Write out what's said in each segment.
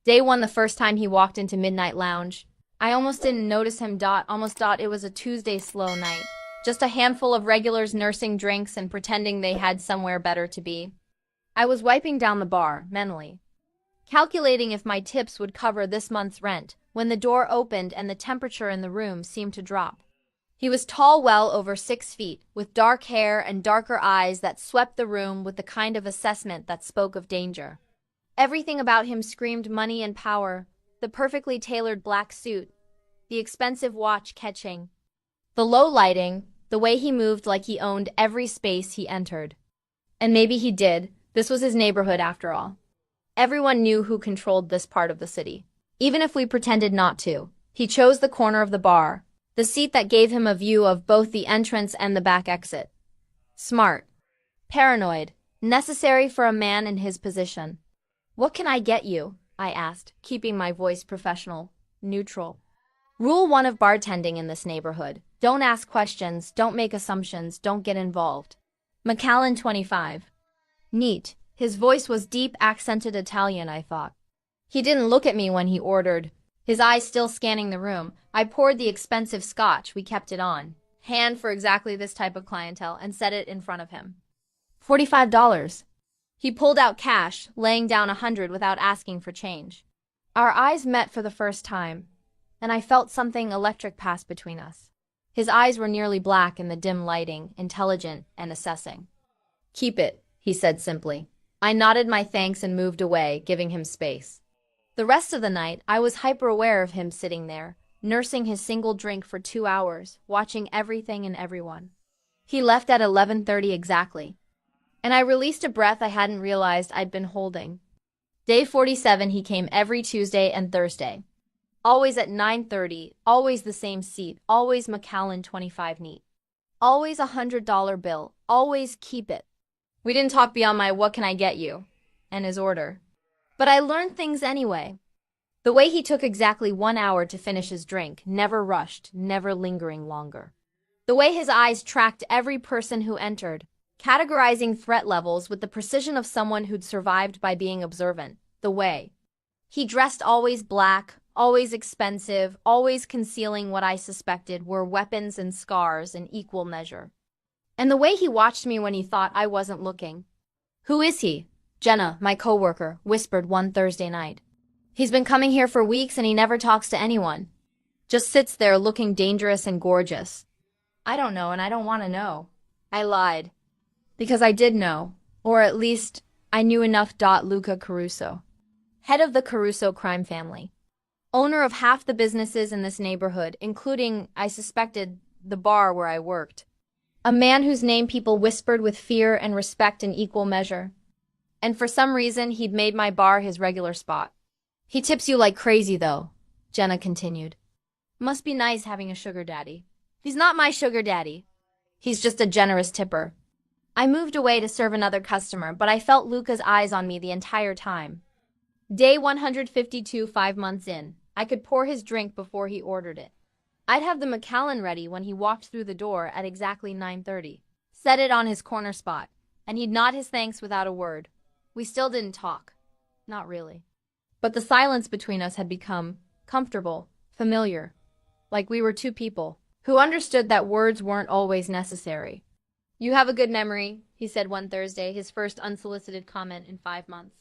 Day one, the first time he walked into Midnight Lounge. I almost didn't notice him. Almost thought it was a Tuesday slow night. Just a handful of regulars nursing drinks and pretending they had somewhere better to be. I was wiping down the bar, mentally, calculating if my tips would cover this month's rent, when the door opened and the temperature in the room seemed to drop. He was tall, well over 6 feet, with dark hair and darker eyes that swept the room with the kind of assessment that spoke of danger. Everything about him screamed money and power, the perfectly tailored black suit, the expensive watch catching, the low lighting, the way he moved like he owned every space he entered. And maybe he did. This was his neighborhood after all. Everyone knew who controlled this part of the city. Even if we pretended not to, he chose the corner of the bar, the seat that gave him a view of both the entrance and the back exit. Smart. Paranoid. Necessary for a man in his position. "What can I get you?" I asked, keeping my voice professional, neutral. Rule 1 of bartending in this neighborhood. Don't ask questions, don't make assumptions, don't get involved. Macallan, 25. Neat. His voice was deep, accented Italian, I thought. He didn't look at me when he ordered. His eyes still scanning the room. I poured the expensive scotch, we kept it on hand for exactly this type of clientele, and set it in front of him. $45. He pulled out cash, laying down 100 without asking for change. Our eyes met for the first time, and I felt something electric pass between us. His eyes were nearly black in the dim lighting, intelligent and assessing. "Keep it," he said simply. I nodded my thanks and moved away, giving him space. The rest of the night, I was hyper-aware of him sitting there, nursing his single drink for 2 hours, watching everything and everyone. He left at 11:30 exactly, and I released a breath I hadn't realized I'd been holding. Day 47, he came every Tuesday and Thursday. Always at 9:30, always the same seat, always Macallan 25 neat. Always a $100 bill, always keep it. We didn't talk beyond my "what can I get you?" and his order. But I learned things anyway. The way he took exactly 1 hour to finish his drink, never rushed, never lingering longer. The way his eyes tracked every person who entered, categorizing threat levels with the precision of someone who'd survived by being observant. The way he dressed, always black, always expensive, always concealing what I suspected were weapons and scars in equal measure. And the way he watched me when he thought I wasn't looking. "Who is he?" Jenna, my coworker, whispered one Thursday night. "He's been coming here for weeks and he never talks to anyone. Just sits there looking dangerous and gorgeous." "I don't know and I don't want to know." I lied. Because I did know, or at least I knew enough. Luca Caruso, head of the Caruso crime family, owner of half the businesses in this neighborhood, including, I suspected, the bar where I worked. A man whose name people whispered with fear and respect in equal measure. And for some reason, he'd made my bar his regular spot. "He tips you like crazy, though," Jenna continued. "Must be nice having a sugar daddy." "He's not my sugar daddy. He's just a generous tipper." I moved away to serve another customer, but I felt Luca's eyes on me the entire time. Day 152, 5 months in. I could pour his drink before he ordered it. I'd have the Macallan ready when he walked through the door at exactly 9:30. Set it on his corner spot, and he'd nod his thanks without a word. We still didn't talk. Not really. But the silence between us had become comfortable, familiar, like we were two people who understood that words weren't always necessary. "You have a good memory," he said one Thursday, his first unsolicited comment in 5 months.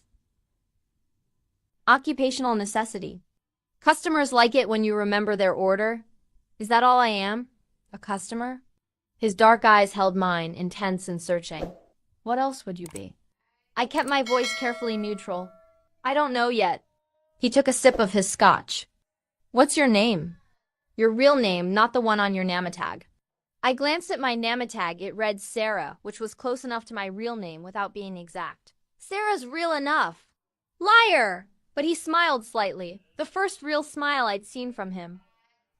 Occupational necessity. "Customers like it when you remember their order." Is that all I am? A customer? His dark eyes held mine, intense and searching. "What else would you be?" I kept my voice carefully neutral. "I don't know yet." He took a sip of his scotch. "What's your name?" "Your real name, not the one on your name tag." I glanced at my name tag. It read Sarah, which was close enough to my real name without being exact. "Sarah's real enough." "Liar!" But he smiled slightly, the first real smile I'd seen from him.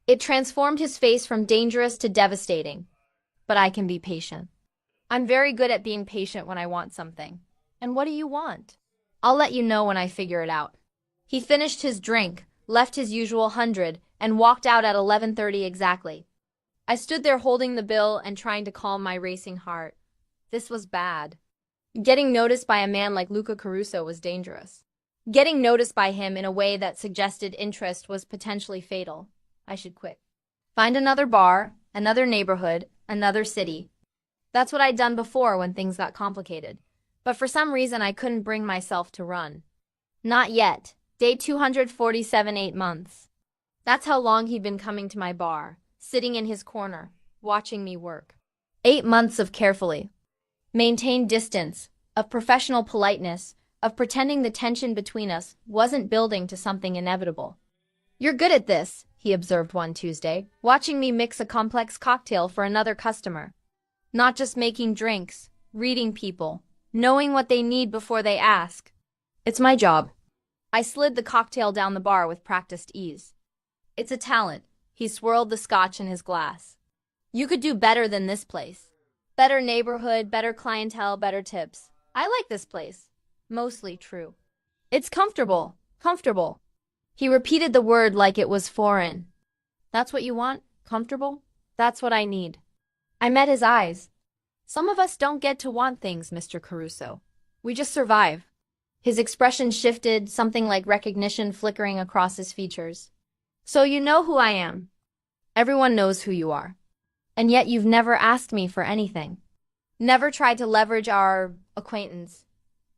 It transformed his face from dangerous to devastating. But I can be patient. I'm very good at being patient when I want something. "And what do you want?" "I'll let you know when I figure it out." He finished his drink, left his usual 100, and walked out at 11:30 exactly. I stood there holding the bill and trying to calm my racing heart. This was bad. Getting noticed by a man like Luca Caruso was dangerous. Getting noticed by him in a way that suggested interest was potentially fatal. I should quit. Find another bar, another neighborhood, another city. That's what I'd done before when things got complicated. But for some reason I couldn't bring myself to run. Not yet. Day 247, 8 months. That's how long he'd been coming to my bar, sitting in his corner, watching me work. 8 months of carefully maintained distance, of professional politeness, of pretending the tension between us wasn't building to something inevitable. You're good at this, he observed one Tuesday, watching me mix a complex cocktail for another customer. Not just making drinks, reading people, knowing what they need before they ask. It's my job. I slid the cocktail down the bar with practiced ease. It's a talent. He swirled the scotch in his glass. You could do better than this place. Better neighborhood, better clientele, better tips. I like this place. Mostly true. It's comfortable. Comfortable. He repeated the word like it was foreign. That's what you want? Comfortable? That's what I need. I met his eyes. Some of us don't get to want things, Mr. Caruso. We just survive. His expression shifted, something like recognition flickering across his features. So you know who I am. Everyone knows who you are. And yet you've never asked me for anything. Never tried to leverage our acquaintance.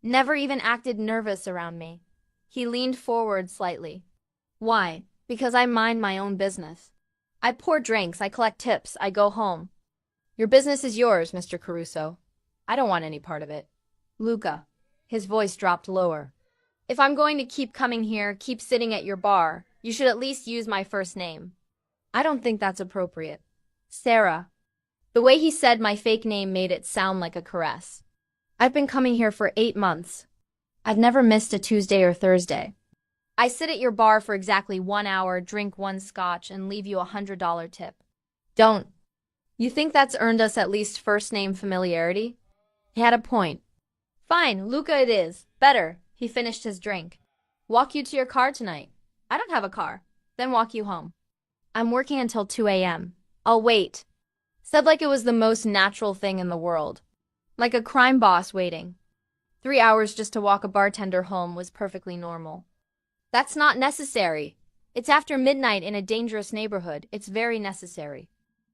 Never even acted nervous around me. He leaned forward slightly. Why? Because I mind my own business. I pour drinks, I collect tips, I go home. Your business is yours, Mr. Caruso. I don't want any part of it. Luca. His voice dropped lower. If I'm going to keep coming here, keep sitting at your bar, you should at least use my first name. I don't think that's appropriate. Sarah. The way he said my fake name made it sound like a caress. I've been coming here for 8 months. I've never missed a Tuesday or Thursday. I sit at your bar for exactly 1 hour, drink 1 scotch, and leave you $100 tip. Don't. You think that's earned us at least first-name familiarity? He had a point. Fine, Luca it is. Better. He finished his drink. Walk you to your car tonight. I don't have a car. Then walk you home. I'm working until 2 a.m. I'll wait. Said like it was the most natural thing in the world. Like a crime boss waiting. 3 hours just to walk a bartender home was perfectly normal. That's not necessary. It's after midnight in a dangerous neighborhood. It's very necessary.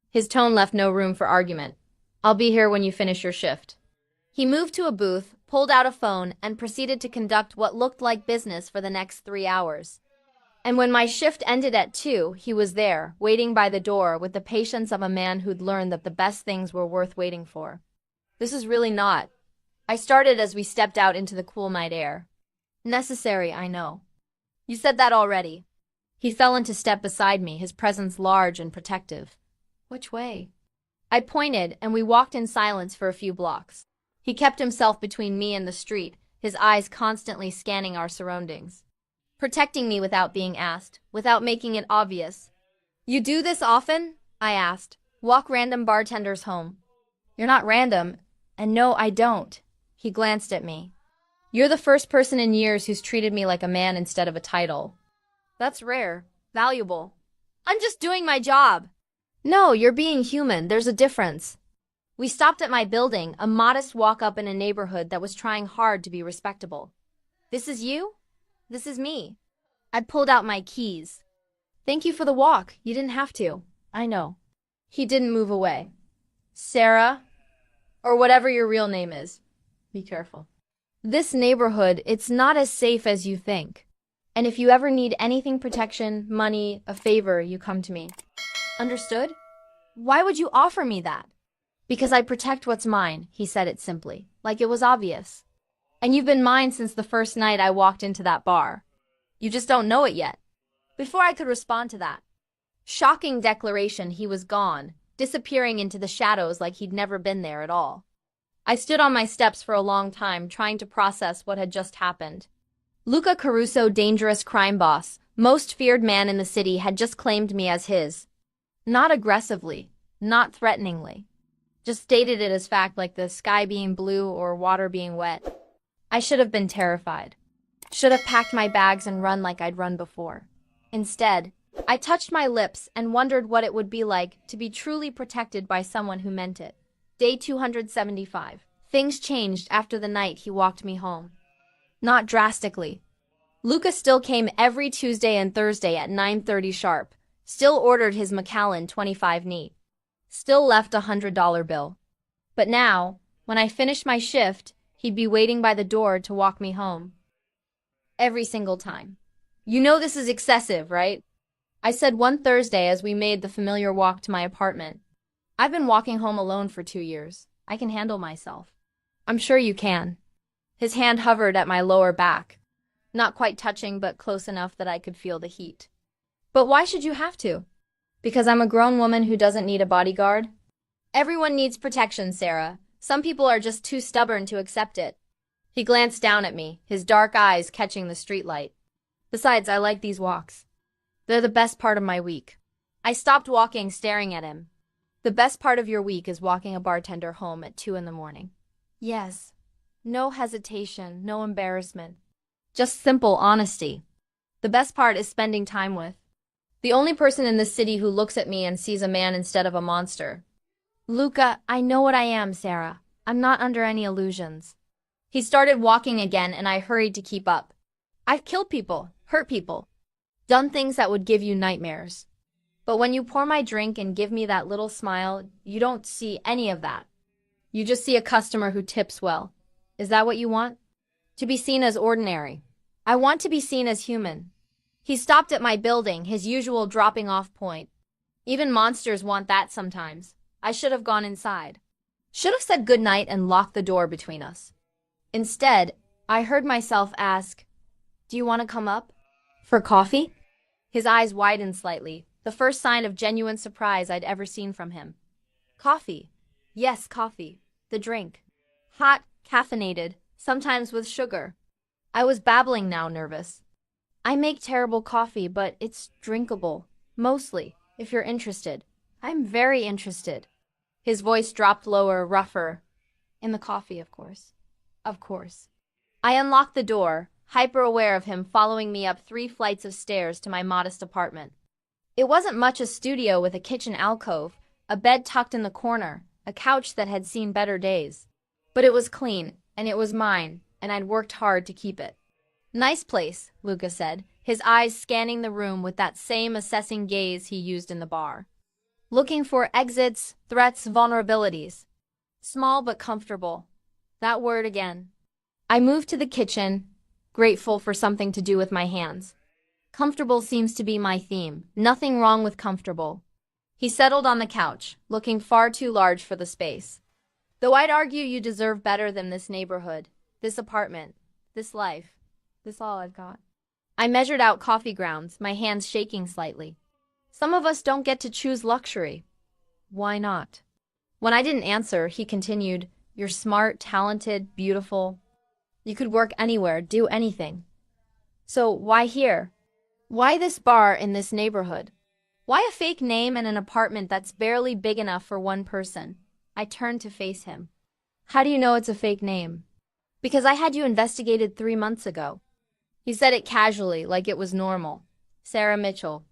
His tone left no room for argument. I'll be here when you finish your shift. He moved to a booth, pulled out a phone, and proceeded to conduct what looked like business for the next 3 hours. And when my shift ended at 2, he was there, waiting by the door with the patience of a man who'd learned that the best things were worth waiting for. This is really not. I started as we stepped out into the cool night air. Necessary, I know. You said that already. He fell into step beside me, his presence large and protective. Which way? I pointed, and we walked in silence for a few blocks. He kept himself between me and the street, his eyes constantly scanning our surroundings. Protecting me without being asked, without making it obvious. You do this often? I asked. Walk random bartenders home. You're not random, and no, I don't. He glanced at me. You're the first person in years who's treated me like a man instead of a title. That's rare. Valuable. I'm just doing my job. No, you're being human. There's a difference. We stopped at my building, a modest walk-up in a neighborhood that was trying hard to be respectable. This is you? This is me. I pulled out my keys. Thank you for the walk. You didn't have to. I know. He didn't move away. Sarah, or whatever your real name is. Be careful. This neighborhood, it's not as safe as you think. And if you ever need anything protection, money, a favor, you come to me. Understood? Why would you offer me that? Because I protect what's mine, he said it simply, like it was obvious. And you've been mine since the first night I walked into that bar. You just don't know it yet. Before I could respond to that shocking declaration, he was gone, disappearing into the shadows like he'd never been there at all. I stood on my steps for a long time, trying to process what had just happened. Luca Caruso, dangerous crime boss, most feared man in the city, had just claimed me as his. Not aggressively, not threateningly. Just stated it as fact, like the sky being blue or water being wet. I should have been terrified. Should have packed my bags and run like I'd run before. Instead, I touched my lips and wondered what it would be like to be truly protected by someone who meant it. Day 275. Things changed after the night he walked me home. Not drastically. Luca still came every Tuesday and Thursday at 9:30 sharp, still ordered his Macallan 25 neat, still left a $100 bill. But now, when I finished my shift, he'd be waiting by the door to walk me home. Every single time. You know this is excessive, right? I said one Thursday as we made the familiar walk to my apartment. I've been walking home alone for 2 years. I can handle myself. I'm sure you can. His hand hovered at my lower back. Not quite touching, but close enough that I could feel the heat. But why should you have to? Because I'm a grown woman who doesn't need a bodyguard? Everyone needs protection, Sarah. Some people are just too stubborn to accept it. He glanced down at me, his dark eyes catching the streetlight. Besides, I like these walks. They're the best part of my week. I stopped walking, staring at him. The best part of your week is walking a bartender home at 2 in the morning. Yes. No hesitation, no embarrassment. Just simple honesty. The best part is spending time with the only person in this city who looks at me and sees a man instead of a monster. Luca, I know what I am, Sarah. I'm not under any illusions. He started walking again and I hurried to keep up. I've killed people, hurt people, done things that would give you nightmares. But when you pour my drink and give me that little smile, you don't see any of that. You just see a customer who tips well. Is that what you want? To be seen as ordinary. I want to be seen as human. He stopped at my building, his usual dropping-off point. Even monsters want that sometimes. I should have gone inside. Should have said goodnight and locked the door between us. Instead, I heard myself ask, "Do you want to come up? For coffee?" His eyes widened slightly, the first sign of genuine surprise I'd ever seen from him. Coffee. Yes, coffee. The drink. Hot, caffeinated, sometimes with sugar. I was babbling now, nervous. I make terrible coffee, but it's drinkable. Mostly, if you're interested. I'm very interested. His voice dropped lower, rougher. In the coffee, of course. Of course. I unlocked the door, hyper-aware of him following me up 3 flights of stairs to my modest apartment. It wasn't much a studio with a kitchen alcove, a bed tucked in the corner, a couch that had seen better days. But it was clean, and it was mine, and I'd worked hard to keep it. Nice place, Luca said, his eyes scanning the room with that same assessing gaze he used in the bar. Looking for exits, threats, vulnerabilities. Small but comfortable. That word again. I moved to the kitchen, grateful for something to do with my hands. Comfortable seems to be my theme. Nothing wrong with comfortable. He settled on the couch, looking far too large for the space. Though I'd argue you deserve better than this neighborhood, this apartment, this life, this all I've got. I measured out coffee grounds, my hands shaking slightly. Some of us don't get to choose luxury. Why not? When I didn't answer, he continued, "You're smart, talented, beautiful. You could work anywhere, do anything. So why here? Why this bar in this neighborhood? Why a fake name and an apartment that's barely big enough for one person?" I turned to face him. "How do you know it's a fake name?" "Because I had you investigated 3 months ago." He said it casually, like it was normal. Sarah Mitchell.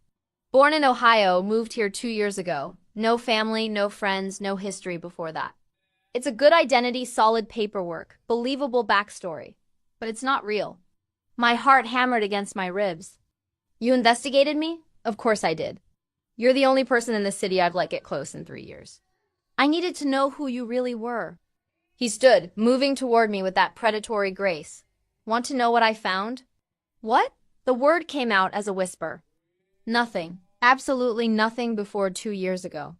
Born in Ohio, moved here 2 years ago. No family, no friends, no history before that. It's a good identity, solid paperwork, believable backstory. But it's not real. My heart hammered against my ribs. You investigated me? Of course I did. You're the only person in the city I've let get close in 3 years. I needed to know who you really were. He stood, moving toward me with that predatory grace. Want to know what I found? What? The word came out as a whisper. Nothing. Absolutely nothing before 2 years ago.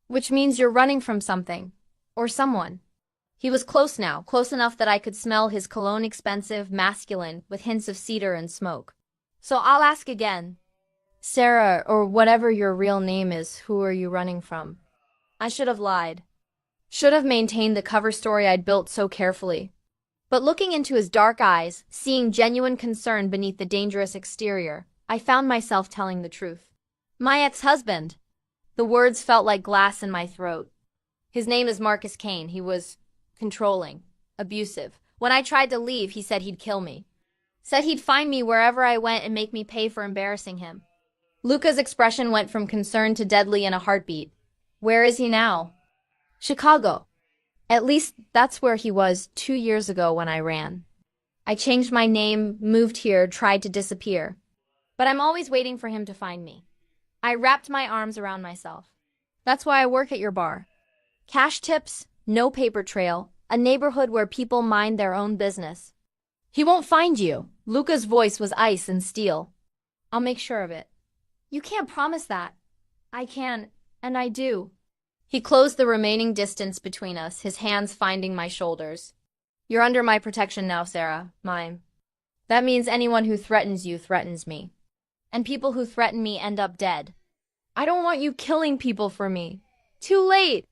Which means you're running from something. Or someone. He was close now, close enough that I could smell his cologne, expensive, masculine, with hints of cedar and smoke. So I'll ask again. Sarah, or whatever your real name is, who are you running from? I should have lied. Should have maintained the cover story I'd built so carefully. But looking into his dark eyes, seeing genuine concern beneath the dangerous exterior, I found myself telling the truth. My ex-husband. The words felt like glass in my throat. His name is Marcus Kane. He was controlling, abusive. When I tried to leave, he said he'd kill me. Said he'd find me wherever I went and make me pay for embarrassing him. Luca's expression went from concern to deadly in a heartbeat. Where is he now? Chicago. At least that's where he was 2 years ago when I ran. I changed my name, moved here, tried to disappear. But I'm always waiting for him to find me. I wrapped my arms around myself. That's why I work at your bar. Cash tips, no paper trail, a neighborhood where people mind their own business. He won't find you. Luca's voice was ice and steel. I'll make sure of it. You can't promise that. I can, and I do. He closed the remaining distance between us, his hands finding my shoulders. You're under my protection now, Sarah. Mine. That means anyone who threatens you threatens me. And people who threaten me end up dead. I don't want you killing people for me. Too late!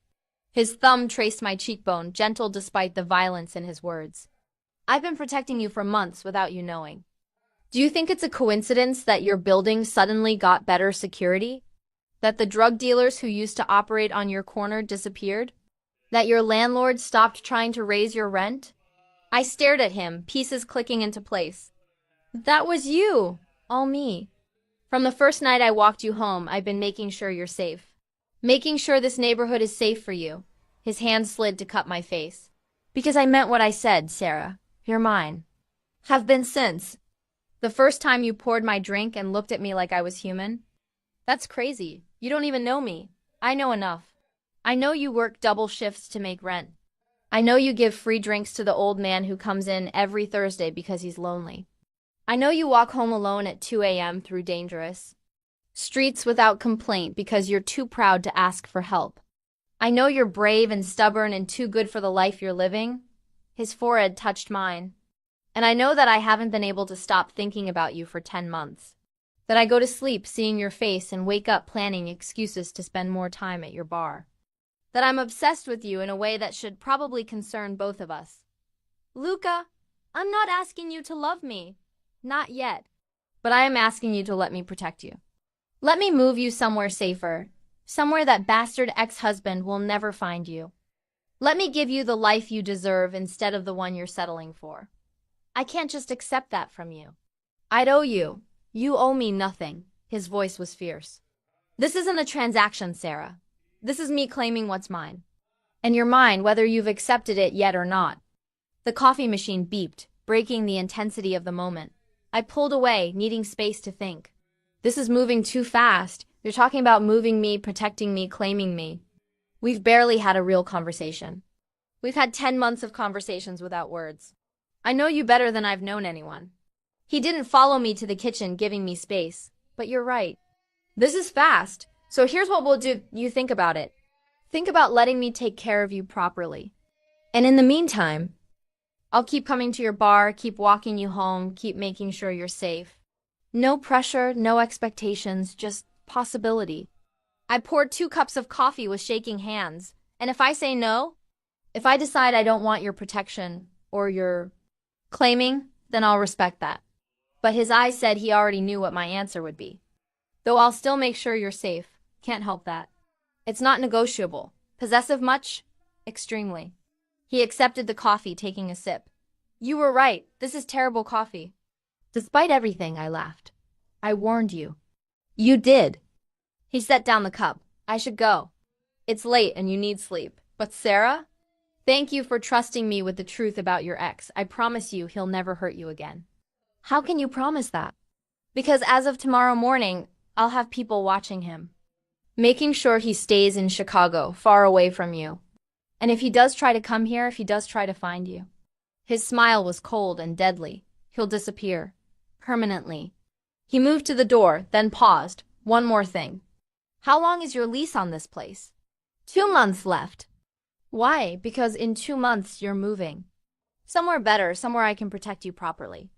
His thumb traced my cheekbone, gentle despite the violence in his words. I've been protecting you for months without you knowing. Do you think it's a coincidence that your building suddenly got better security? That the drug dealers who used to operate on your corner disappeared? That your landlord stopped trying to raise your rent? I stared at him, pieces clicking into place. That was you! All me. From the first night I walked you home, I've been making sure you're safe. Making sure this neighborhood is safe for you. His hand slid to cut my face. Because I meant what I said, Sarah. You're mine. Have been since. The first time you poured my drink and looked at me like I was human? That's crazy. You don't even know me. I know enough. I know you work double shifts to make rent. I know you give free drinks to the old man who comes in every Thursday because he's lonely. I know you walk home alone at 2 a.m. through dangerous streets without complaint because you're too proud to ask for help. I know you're brave and stubborn and too good for the life you're living. His forehead touched mine. And I know that I haven't been able to stop thinking about you for 10 months. That I go to sleep seeing your face and wake up planning excuses to spend more time at your bar. That I'm obsessed with you in a way that should probably concern both of us. Luca, I'm not asking you to love me. Not yet. But I am asking you to let me protect you. Let me move you somewhere safer. Somewhere that bastard ex-husband will never find you. Let me give you the life you deserve instead of the one you're settling for. I can't just accept that from you. I'd owe you. You owe me nothing. His voice was fierce. This isn't a transaction, Sarah. This is me claiming what's mine. And you're mine whether you've accepted it yet or not. The coffee machine beeped, breaking the intensity of the moment. I pulled away, needing space to think. This is moving too fast. You're talking about moving me, protecting me, claiming me. We've barely had a real conversation. We've had 10 months of conversations without words. I know you better than I've known anyone. He didn't follow me to the kitchen, giving me space. But you're right. This is fast. So here's what we'll do. You think about it. Think about letting me take care of you properly. And in the meantime, I'll keep coming to your bar, keep walking you home, keep making sure you're safe. No pressure, no expectations, just possibility. I poured 2 cups of coffee with shaking hands. And if I say no, if I decide I don't want your protection or your claiming, then I'll respect that. But his eyes said he already knew what my answer would be. Though I'll still make sure you're safe. Can't help that. It's not negotiable. Possessive much? Extremely. He accepted the coffee, taking a sip. You were right. This is terrible coffee. Despite everything, I laughed. I warned you. You did. He set down the cup. I should go. It's late and you need sleep. But Sarah? Thank you for trusting me with the truth about your ex. I promise you he'll never hurt you again. How can you promise that? Because as of tomorrow morning, I'll have people watching him. Making sure he stays in Chicago, far away from you. And if he does try to come here, if he does try to find you. His smile was cold and deadly. He'll disappear. Permanently. He moved to the door, then paused. One more thing. How long is your lease on this place? 2 months left. Why? Because in 2 months you're moving. Somewhere better, somewhere I can protect you properly.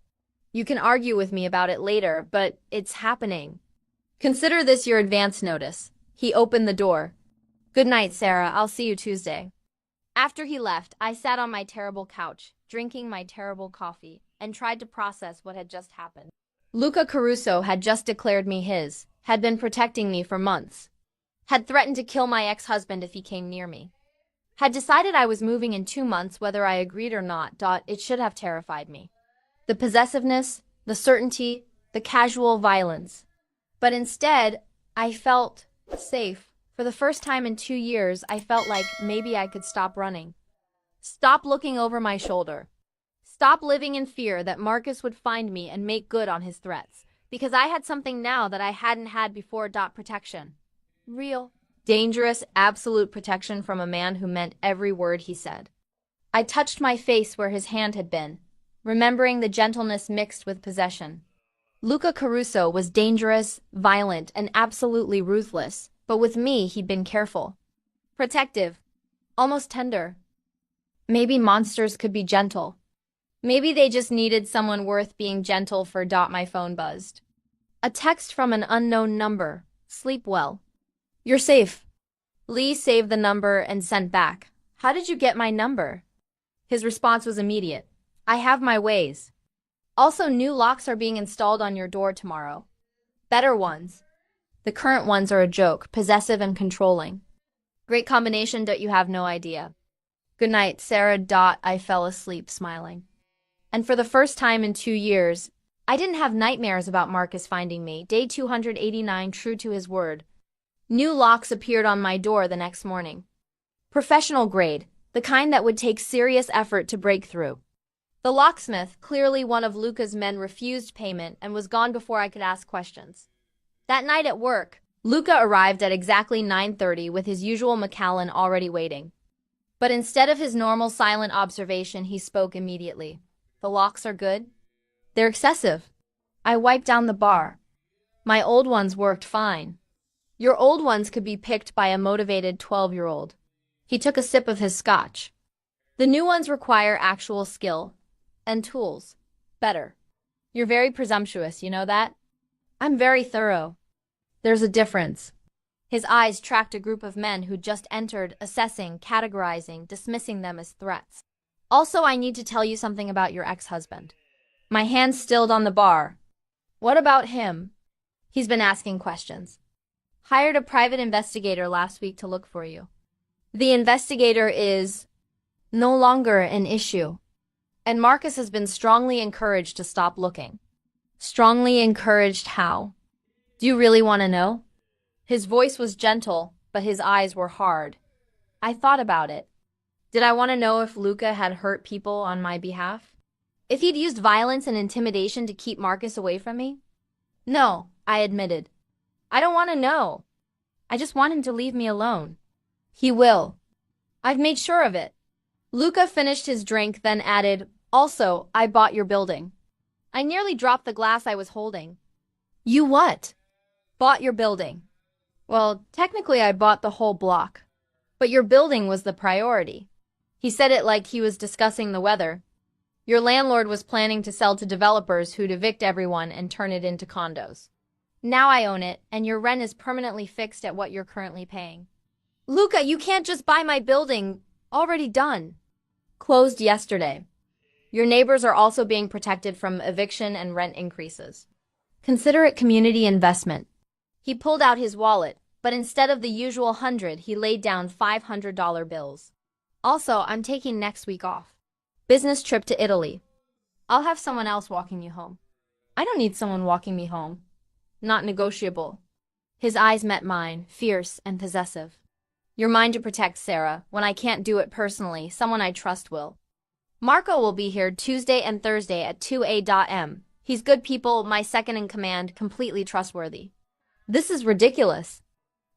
You can argue with me about it later, but it's happening. Consider this your advance notice. He opened the door. Good night, Sarah. I'll see you Tuesday. After he left, I sat on my terrible couch, drinking my terrible coffee, and tried to process what had just happened. Luca Caruso had just declared me his, had been protecting me for months, had threatened to kill my ex-husband if he came near me, had decided I was moving in 2 months whether I agreed or not. It should have terrified me. The possessiveness, the certainty, the casual violence. But instead, I felt safe. For the first time in 2 years, I felt like maybe I could stop running. Stop looking over my shoulder. Stop living in fear that Marcus would find me and make good on his threats. Because I had something now that I hadn't had before. Protection. Real. Dangerous, absolute protection from a man who meant every word he said. I touched my face where his hand had been, remembering the gentleness mixed with possession. Luca Caruso was dangerous, violent, and absolutely ruthless, but with me he'd been careful. Protective. Almost tender. Maybe monsters could be gentle. Maybe they just needed someone worth being gentle for. My phone buzzed. A text from an unknown number. Sleep well. You're safe. Lee saved the number and sent back. How did you get my number? His response was immediate. I have my ways. Also, new locks are being installed on your door tomorrow. Better ones. The current ones are a joke, possessive and controlling. Great combination. You have no idea. Good night, Sarah. I fell asleep smiling. And for the first time in 2 years, I didn't have nightmares about Marcus finding me. Day 289, true to his word. New locks appeared on my door the next morning. Professional grade, the kind that would take serious effort to break through. The locksmith, clearly one of Luca's men, refused payment and was gone before I could ask questions. That night at work, Luca arrived at exactly 9:30 with his usual Macallan already waiting. But instead of his normal silent observation, he spoke immediately. The locks are good? They're excessive. I wiped down the bar. My old ones worked fine. Your old ones could be picked by a motivated 12-year-old. He took a sip of his scotch. The new ones require actual skill. And tools. Better. You're very presumptuous, you know that? I'm very thorough. There's a difference. His eyes tracked a group of men who'd just entered, assessing, categorizing, dismissing them as threats. Also, I need to tell you something about your ex-husband. My hand stilled on the bar. What about him? He's been asking questions. Hired a private investigator last week to look for you. The investigator is no longer an issue. And Marcus has been strongly encouraged to stop looking. Strongly encouraged how? Do you really want to know? His voice was gentle, but his eyes were hard. I thought about it. Did I want to know if Luca had hurt people on my behalf? If he'd used violence and intimidation to keep Marcus away from me? No, I admitted. I don't want to know. I just want him to leave me alone. He will. I've made sure of it. Luca finished his drink, then added, also, I bought your building. I nearly dropped the glass I was holding. You what? Bought your building. Well, technically I bought the whole block. But your building was the priority. He said it like he was discussing the weather. Your landlord was planning to sell to developers who'd evict everyone and turn it into condos. Now I own it, and your rent is permanently fixed at what you're currently paying. Luca, you can't just buy my building. Already done. Closed yesterday. Your neighbors are also being protected from eviction and rent increases. Consider it community investment. He pulled out his wallet, but instead of the usual 100, he laid down $500 bills. Also, I'm taking next week off. Business trip to Italy. I'll have someone else walking you home. I don't need someone walking me home. Not negotiable. His eyes met mine, fierce and possessive. You're mine to protect, Sarah. When I can't do it personally, someone I trust will. Marco will be here Tuesday and Thursday at 2 a.m. He's good people, my second in command, completely trustworthy. This is ridiculous.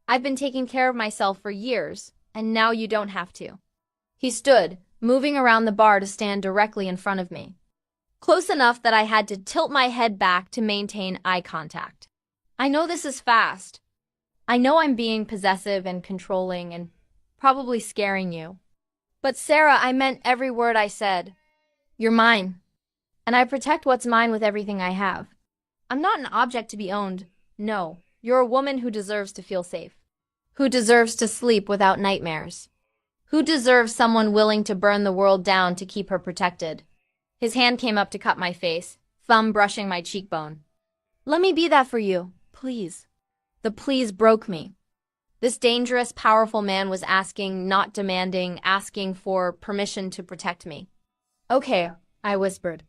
I've been taking care of myself for years, and now you don't have to. He stood, moving around the bar to stand directly in front of me. Close enough that I had to tilt my head back to maintain eye contact. I know this is fast. I know I'm being possessive and controlling and probably scaring you. But Sarah, I meant every word I said. You're mine. And I protect what's mine with everything I have. I'm not an object to be owned. No, you're a woman who deserves to feel safe. Who deserves to sleep without nightmares. Who deserves someone willing to burn the world down to keep her protected. His hand came up to cut my face, thumb brushing my cheekbone. Let me be that for you, please. The please broke me. This dangerous, powerful man was asking, not demanding, asking for permission to protect me. Okay, I whispered.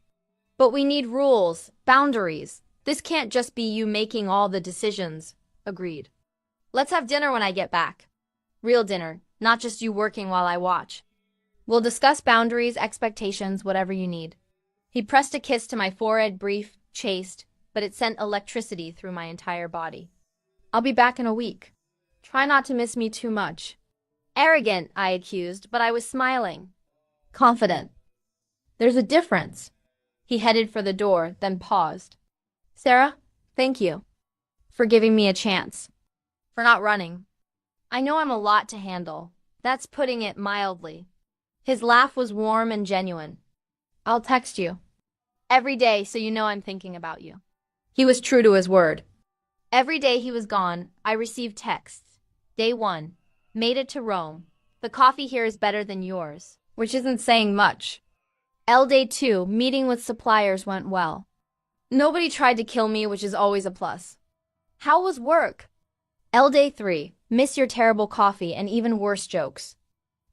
But we need rules, boundaries. This can't just be you making all the decisions. Agreed. Let's have dinner when I get back. Real dinner, not just you working while I watch. We'll discuss boundaries, expectations, whatever you need. He pressed a kiss to my forehead, brief, chaste, but it sent electricity through my entire body. I'll be back in a week. Try not to miss me too much. Arrogant, I accused, but I was smiling. Confident. There's a difference. He headed for the door, then paused. Sarah, thank you for giving me a chance. For not running. I know I'm a lot to handle. That's putting it mildly. His laugh was warm and genuine. I'll text you every day so you know I'm thinking about you. He was true to his word. Every day he was gone, I received texts. Day 1. Made it to Rome. The coffee here is better than yours, which isn't saying much. Day 2. Meeting with suppliers went well. Nobody tried to kill me, which is always a plus. How was work? Day 3. Miss your terrible coffee and even worse jokes.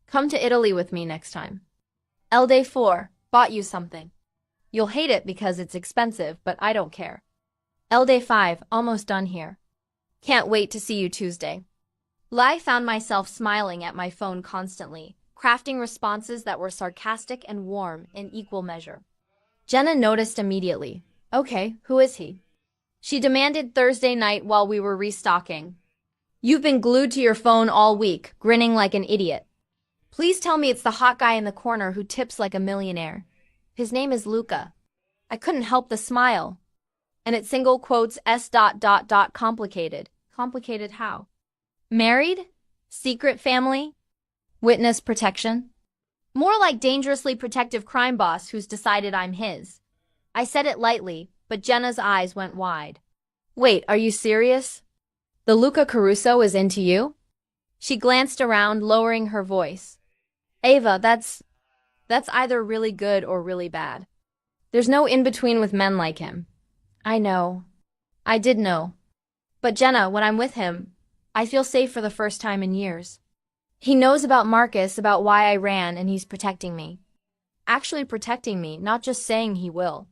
Come to Italy with me next time. Day 4. Bought you something. You'll hate it because it's expensive, but I don't care. Day 5. Almost done here. Can't wait to see you Tuesday. I found myself smiling at my phone constantly, crafting responses that were sarcastic and warm in equal measure. Jenna noticed immediately. Okay, who is he? She demanded Thursday night while we were restocking. You've been glued to your phone all week, grinning like an idiot. Please tell me it's the hot guy in the corner who tips like a millionaire. His name is Luca. I couldn't help the smile. And it single quotes S. Complicated. Complicated how? Married? Secret family? Witness protection? More like dangerously protective crime boss who's decided I'm his. I said it lightly, but Jenna's eyes went wide. Wait, are you serious? The Luca Caruso is into you? She glanced around, lowering her voice. Ava, that's either really good or really bad. There's no in-between with men like him. I know. I did know. But Jenna, when I'm with him, I feel safe for the first time in years. He knows about Marcus, about why I ran, and he's protecting me. Actually protecting me, not just saying he will.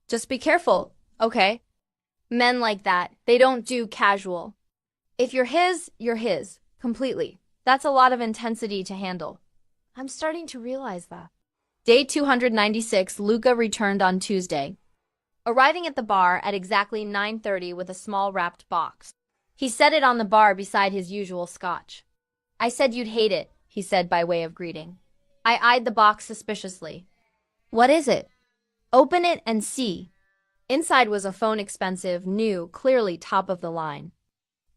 Just be careful, okay? Men like that, they don't do casual. If you're his, completely. That's a lot of intensity to handle. I'm starting to realize that. Day 296, Luca returned on Tuesday, arriving at the bar at exactly 9:30 with a small wrapped box. He set it on the bar beside his usual scotch. I said you'd hate it, he said by way of greeting. I eyed the box suspiciously. What is it? Open it and see. Inside was a phone, expensive, new, clearly top of the line.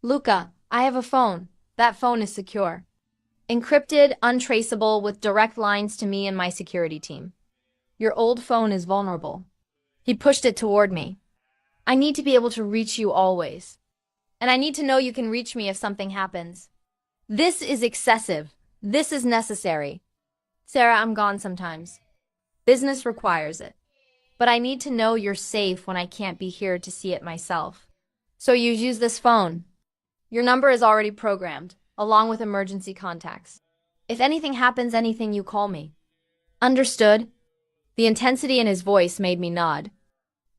Luca, I have a phone. That phone is secure. Encrypted, untraceable, with direct lines to me and my security team. Your old phone is vulnerable. He pushed it toward me. I need to be able to reach you always. And I need to know you can reach me if something happens. This is excessive. This is necessary. Sarah, I'm gone sometimes. Business requires it. But I need to know you're safe when I can't be here to see it myself. So you use this phone. Your number is already programmed, along with emergency contacts. If anything happens, you call me. Understood? The intensity in his voice made me nod.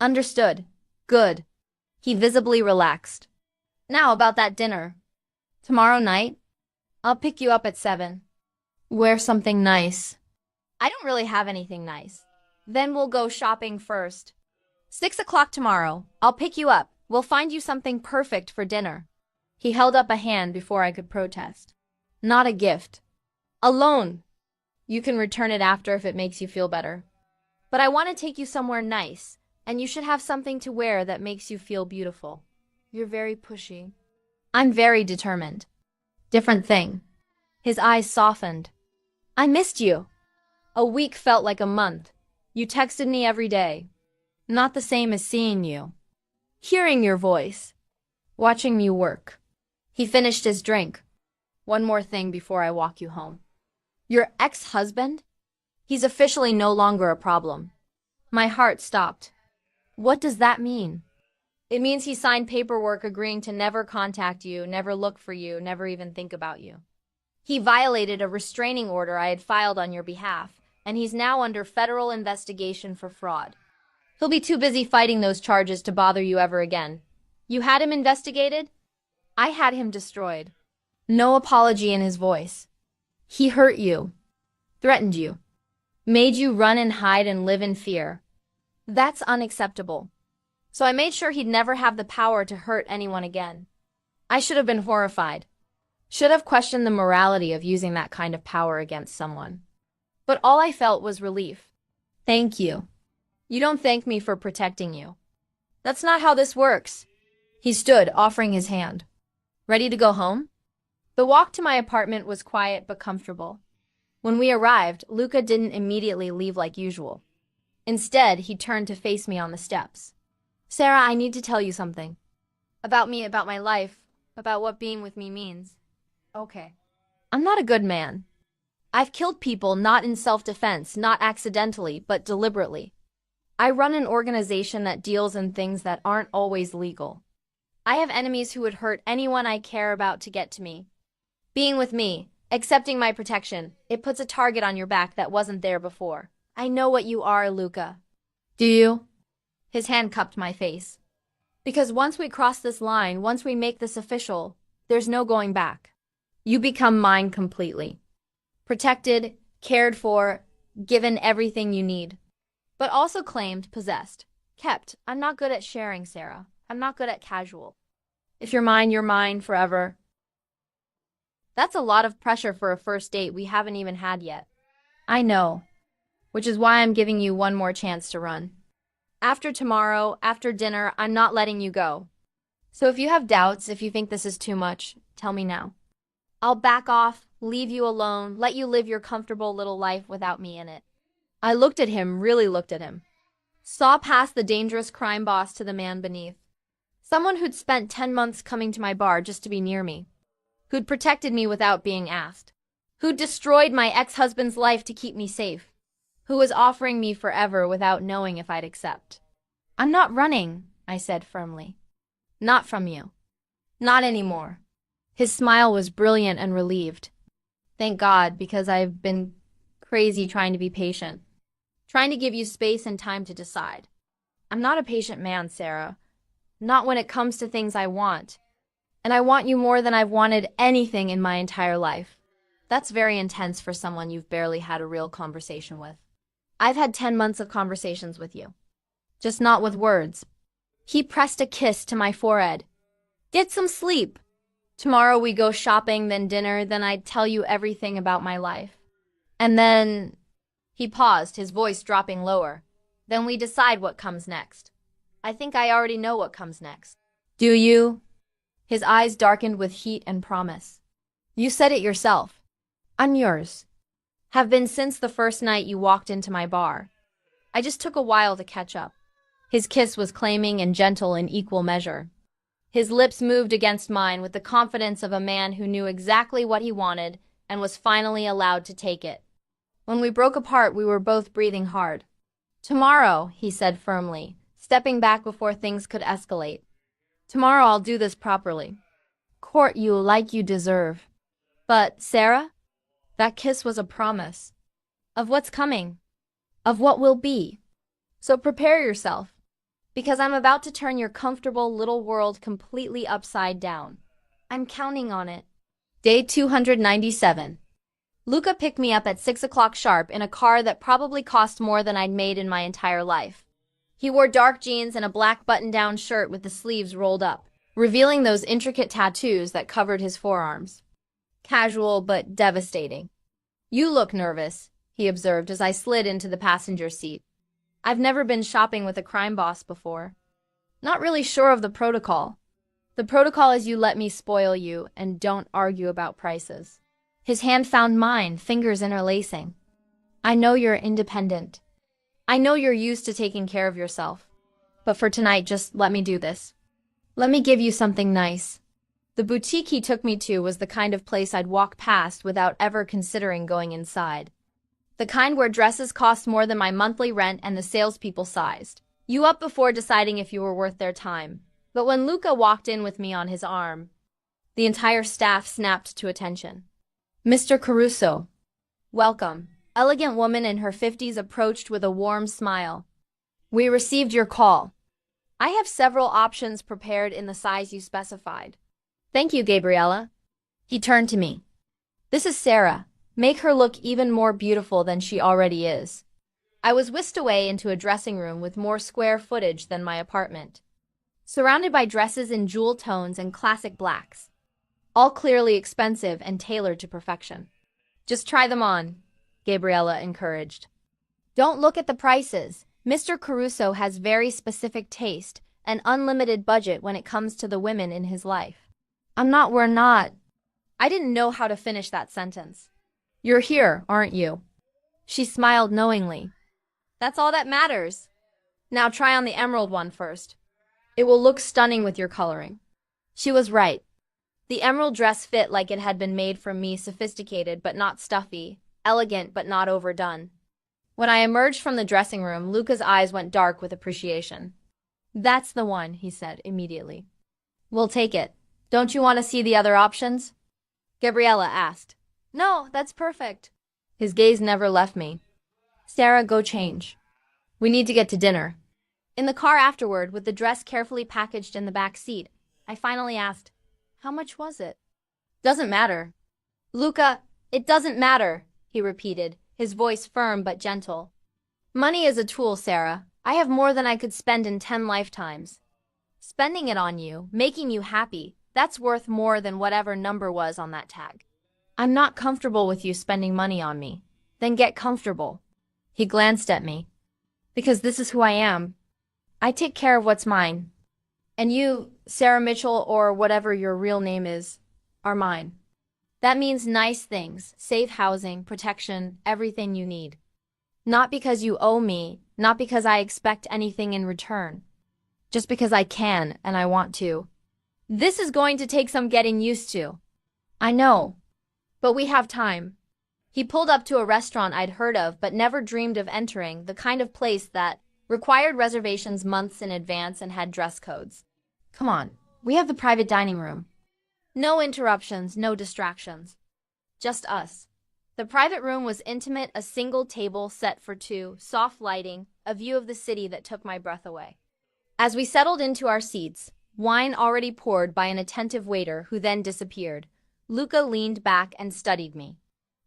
Understood. Good. He visibly relaxed. Now about that dinner. Tomorrow night? I'll pick you up at 7. Wear something nice. I don't really have anything nice. Then we'll go shopping first. 6 o'clock tomorrow. I'll pick you up. We'll find you something perfect for dinner. He held up a hand before I could protest. Not a gift. A loan. You can return it after if it makes you feel better. But I want to take you somewhere nice, and you should have something to wear that makes you feel beautiful. You're very pushy. I'm very determined. Different thing. His eyes softened. I missed you. A week felt like a month. You texted me every day. Not the same as seeing you. Hearing your voice. Watching me work. He finished his drink. One more thing before I walk you home. Your ex-husband? He's officially no longer a problem. My heart stopped. What does that mean? It means he signed paperwork agreeing to never contact you, never look for you, never even think about you. He violated a restraining order I had filed on your behalf, and he's now under federal investigation for fraud. He'll be too busy fighting those charges to bother you ever again. You had him investigated? I had him destroyed. No apology in his voice. He hurt you, threatened you, made you run and hide and live in fear. That's unacceptable. So I made sure he'd never have the power to hurt anyone again. I should have been horrified. Should have questioned the morality of using that kind of power against someone. But all I felt was relief. Thank you. You don't thank me for protecting you. That's not how this works. He stood, offering his hand. Ready to go home? The walk to my apartment was quiet but comfortable. When we arrived, Luca didn't immediately leave like usual. Instead, he turned to face me on the steps. Sarah, I need to tell you something. About me, about my life, about what being with me means. Okay. I'm not a good man. I've killed people not in self-defense, not accidentally, but deliberately. I run an organization that deals in things that aren't always legal. I have enemies who would hurt anyone I care about to get to me. Being with me, accepting my protection, it puts a target on your back that wasn't there before. I know what you are, Luca. Do you? His hand cupped my face. Because once we cross this line, once we make this official, there's no going back. You become mine completely. Protected, cared for, given everything you need. But also claimed, possessed, kept. I'm not good at sharing, Sarah. I'm not good at casual. If you're mine forever. That's a lot of pressure for a first date we haven't even had yet. I know, which is why I'm giving you one more chance to run. After tomorrow, after dinner, I'm not letting you go. So if you have doubts, if you think this is too much, tell me now. I'll back off, leave you alone, let you live your comfortable little life without me in it. I looked at him, really looked at him. Saw past the dangerous crime boss to the man beneath. Someone who'd spent 10 months coming to my bar just to be near me. Who'd protected me without being asked. Who'd destroyed my ex-husband's life to keep me safe. Who was offering me forever without knowing if I'd accept. I'm not running, I said firmly. Not from you. Not anymore. His smile was brilliant and relieved. Thank God, because I've been crazy trying to be patient. Trying to give you space and time to decide. I'm not a patient man, Sarah. Not when it comes to things I want. And I want you more than I've wanted anything in my entire life. That's very intense for someone you've barely had a real conversation with. I've had 10 months of conversations with you. Just not with words. He pressed a kiss to my forehead. Get some sleep. Tomorrow we go shopping, then dinner, then I'd tell you everything about my life. And then... He paused, his voice dropping lower. Then we decide what comes next. I think I already know what comes next. Do you? His eyes darkened with heat and promise. You said it yourself. I'm yours. Have been since the first night you walked into my bar. I just took a while to catch up. His kiss was claiming and gentle in equal measure. His lips moved against mine with the confidence of a man who knew exactly what he wanted and was finally allowed to take it. When we broke apart, we were both breathing hard. Tomorrow, he said firmly, stepping back before things could escalate. Tomorrow I'll do this properly. Court you like you deserve. But, Sarah, that kiss was a promise. Of what's coming. Of what will be. So prepare yourself. Because I'm about to turn your comfortable little world completely upside down. I'm counting on it. Day 297. Luca picked me up at 6 o'clock sharp in a car that probably cost more than I'd made in my entire life. He wore dark jeans and a black button-down shirt with the sleeves rolled up, revealing those intricate tattoos that covered his forearms. Casual but devastating. You look nervous, he observed as I slid into the passenger seat. I've never been shopping with a crime boss before. Not really sure of the protocol. The protocol is you let me spoil you and don't argue about prices. His hand found mine, fingers interlacing. I know you're independent. I know you're used to taking care of yourself. But for tonight, just let me do this. Let me give you something nice. The boutique he took me to was the kind of place I'd walk past without ever considering going inside. The kind where dresses cost more than my monthly rent and the salespeople sized you up before deciding if you were worth their time. But when Luca walked in with me on his arm, the entire staff snapped to attention. Mr. Caruso. Welcome. Elegant woman in her 50s approached with a warm smile. We received your call. I have several options prepared in the size you specified. Thank you, Gabriella. He turned to me. This is Sarah. Make her look even more beautiful than she already is. I was whisked away into a dressing room with more square footage than my apartment, surrounded by dresses in jewel tones and classic blacks, all clearly expensive and tailored to perfection. Just try them on, Gabriella encouraged. Don't look at the prices. Mr. Caruso has very specific taste and unlimited budget when it comes to the women in his life. We're not. I didn't know how to finish that sentence. You're here, aren't you? She smiled knowingly. That's all that matters. Now try on the emerald one first. It will look stunning with your coloring. She was right. The emerald dress fit like it had been made for me, sophisticated but not stuffy, elegant but not overdone. When I emerged from the dressing room, Luca's eyes went dark with appreciation. That's the one, he said immediately. We'll take it. Don't you want to see the other options? Gabriella asked. No, that's perfect. His gaze never left me. Sarah, go change. We need to get to dinner. In the car afterward, with the dress carefully packaged in the back seat, I finally asked, how much was it? Doesn't matter. Luca, it doesn't matter, he repeated, his voice firm but gentle. Money is a tool, Sarah. I have more than I could spend in 10 lifetimes. Spending it on you, making you happy, that's worth more than whatever number was on that tag. I'm not comfortable with you spending money on me. Then get comfortable. He glanced at me. Because this is who I am. I take care of what's mine. And you, Sarah Mitchell, or whatever your real name is, are mine. That means nice things, safe housing, protection, everything you need. Not because you owe me, not because I expect anything in return. Just because I can and I want to. This is going to take some getting used to. I know. But we have time. He pulled up to a restaurant I'd heard of but never dreamed of entering, the kind of place that required reservations months in advance and had dress codes. Come on, we have the private dining room. No interruptions, no distractions. Just us. The private room was intimate, a single table set for two, soft lighting, a view of the city that took my breath away. As we settled into our seats, wine already poured by an attentive waiter who then disappeared, Luca leaned back and studied me.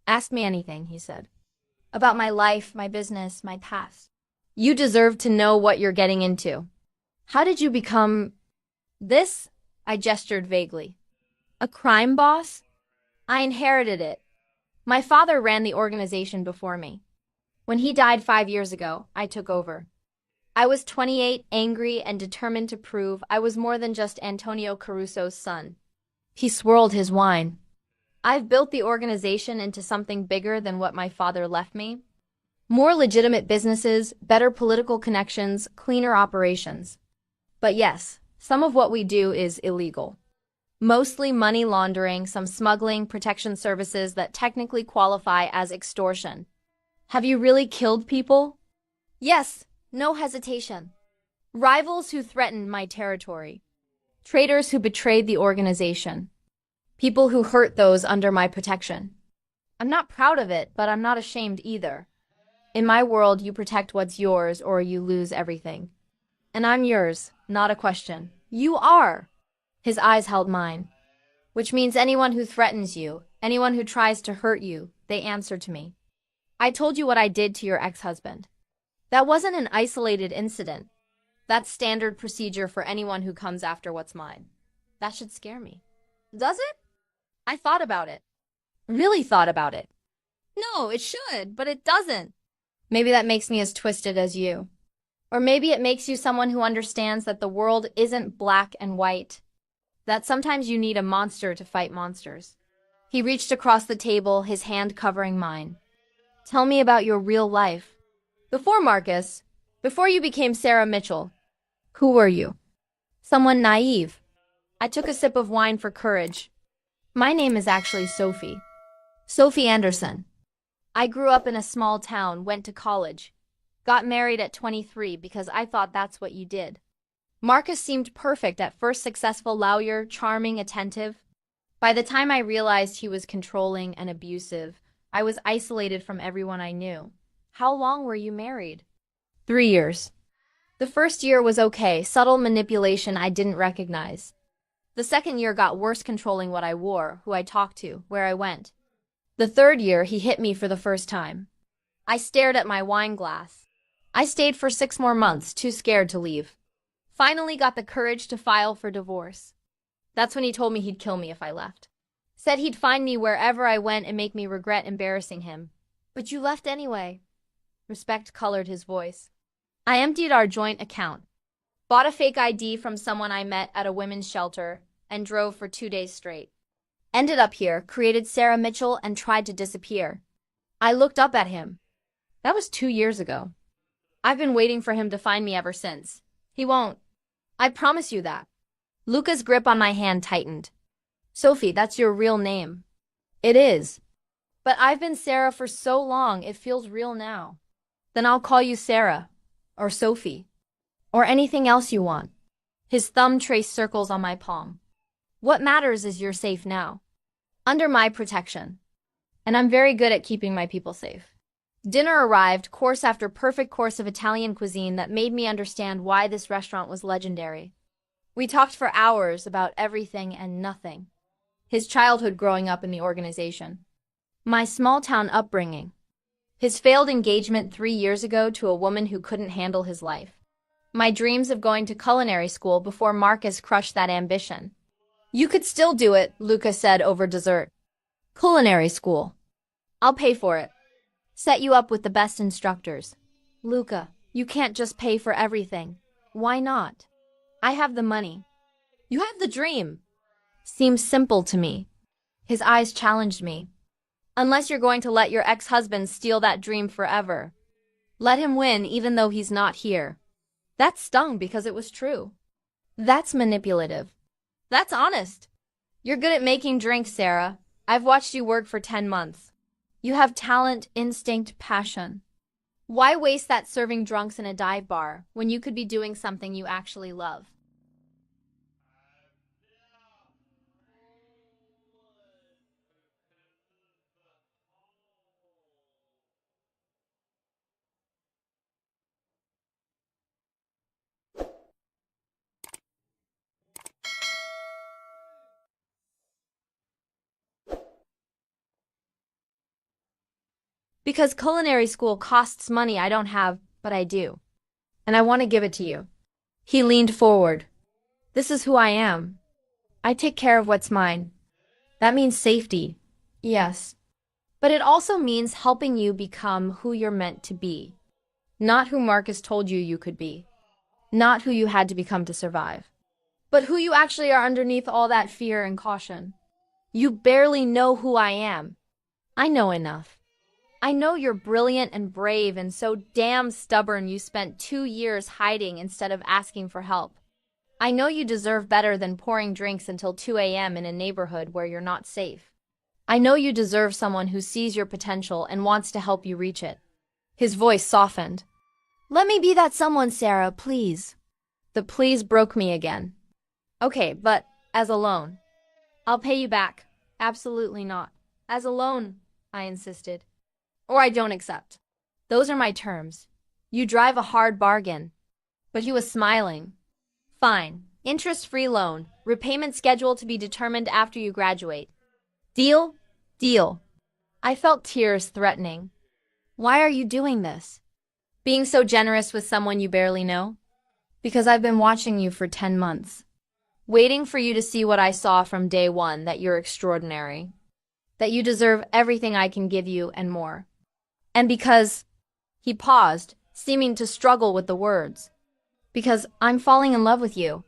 Ask me anything, he said. About my life, my business, my past. You deserve to know what you're getting into. How did you become this? I gestured vaguely. A crime boss? I inherited it. My father ran the organization before me. When he died 5 years ago, I took over. I was 28, angry and determined to prove I was more than just Antonio Caruso's son. He swirled his wine. I've built the organization into something bigger than what my father left me. More legitimate businesses, better political connections, cleaner operations. But yes, some of what we do is illegal. Mostly money laundering, some smuggling, protection services that technically qualify as extortion. Have you really killed people? Yes, no hesitation. Rivals who threatened my territory. Traitors who betrayed the organization. People who hurt those under my protection. I'm not proud of it, but I'm not ashamed either. In my world, you protect what's yours or you lose everything. And I'm yours, not a question. You are! His eyes held mine. Which means anyone who threatens you, anyone who tries to hurt you, they answer to me. I told you what I did to your ex-husband. That wasn't an isolated incident. That's standard procedure for anyone who comes after what's mine. That should scare me. Does it? I thought about it. Really thought about it. No, it should, but it doesn't. Maybe that makes me as twisted as you. Or maybe it makes you someone who understands that the world isn't black and white. That sometimes you need a monster to fight monsters. He reached across the table, his hand covering mine. Tell me about your real life. Before Marcus, before you became Sarah Mitchell, who were you? Someone naive. I took a sip of wine for courage. My name is actually Sophie. Sophie Anderson. I grew up in a small town, went to college. Got married at 23 because I thought that's what you did. Marcus seemed perfect at first, successful lawyer, charming, attentive. By the time I realized he was controlling and abusive, I was isolated from everyone I knew. How long were you married? 3 years. The first year was okay, subtle manipulation I didn't recognize. The second year got worse, controlling what I wore, who I talked to, where I went. The third year, he hit me for the first time. I stared at my wine glass. I stayed for 6 more months, too scared to leave. Finally got the courage to file for divorce. That's when he told me he'd kill me if I left. Said he'd find me wherever I went and make me regret embarrassing him. But you left anyway. Respect colored his voice. I emptied our joint account, bought a fake ID from someone I met at a women's shelter, and drove for 2 days straight. Ended up here, created Sarah Mitchell, and tried to disappear. I looked up at him. That was 2 years ago. I've been waiting for him to find me ever since. He won't. I promise you that. Luca's grip on my hand tightened. Sophie, that's your real name. It is. But I've been Sarah for so long, it feels real now. Then I'll call you Sarah, or Sophie, or anything else you want. His thumb traced circles on my palm. What matters is you're safe now. Under my protection. And I'm very good at keeping my people safe. Dinner arrived, course after perfect course of Italian cuisine that made me understand why this restaurant was legendary. We talked for hours about everything and nothing. His childhood growing up in the organization. My small-town upbringing. His failed engagement 3 years ago to a woman who couldn't handle his life. My dreams of going to culinary school before Marcus crushed that ambition. You could still do it, Luca said over dessert. Culinary school. I'll pay for it. Set you up with the best instructors. Luca, you can't just pay for everything. Why not? I have the money. You have the dream. Seems simple to me. His eyes challenged me. Unless you're going to let your ex-husband steal that dream forever. Let him win even though he's not here. That stung because it was true. That's manipulative. That's honest. You're good at making drinks, Sarah. I've watched you work for 10 months. You have talent, instinct, passion. Why waste that serving drunks in a dive bar when you could be doing something you actually love? Because culinary school costs money I don't have, but I do. And I want to give it to you. He leaned forward. This is who I am. I take care of what's mine. That means safety. Yes. But it also means helping you become who you're meant to be. Not who Marcus told you you could be. Not who you had to become to survive. But who you actually are underneath all that fear and caution. You barely know who I am. I know enough. I know you're brilliant and brave and so damn stubborn you spent 2 years hiding instead of asking for help. I know you deserve better than pouring drinks until 2 a.m. in a neighborhood where you're not safe. I know you deserve someone who sees your potential and wants to help you reach it. His voice softened. Let me be that someone, Sarah, please. The please broke me again. Okay, but as a loan. I'll pay you back. Absolutely not. As a loan, I insisted. Or I don't accept. Those are my terms. You drive a hard bargain. But he was smiling. Fine. Interest-free loan. Repayment schedule to be determined after you graduate. Deal? Deal. I felt tears threatening. Why are you doing this? Being so generous with someone you barely know? Because I've been watching you for 10 months. Waiting for you to see what I saw from day one, that you're extraordinary. That you deserve everything I can give you and more. And because, he paused, seeming to struggle with the words. Because I'm falling in love with you.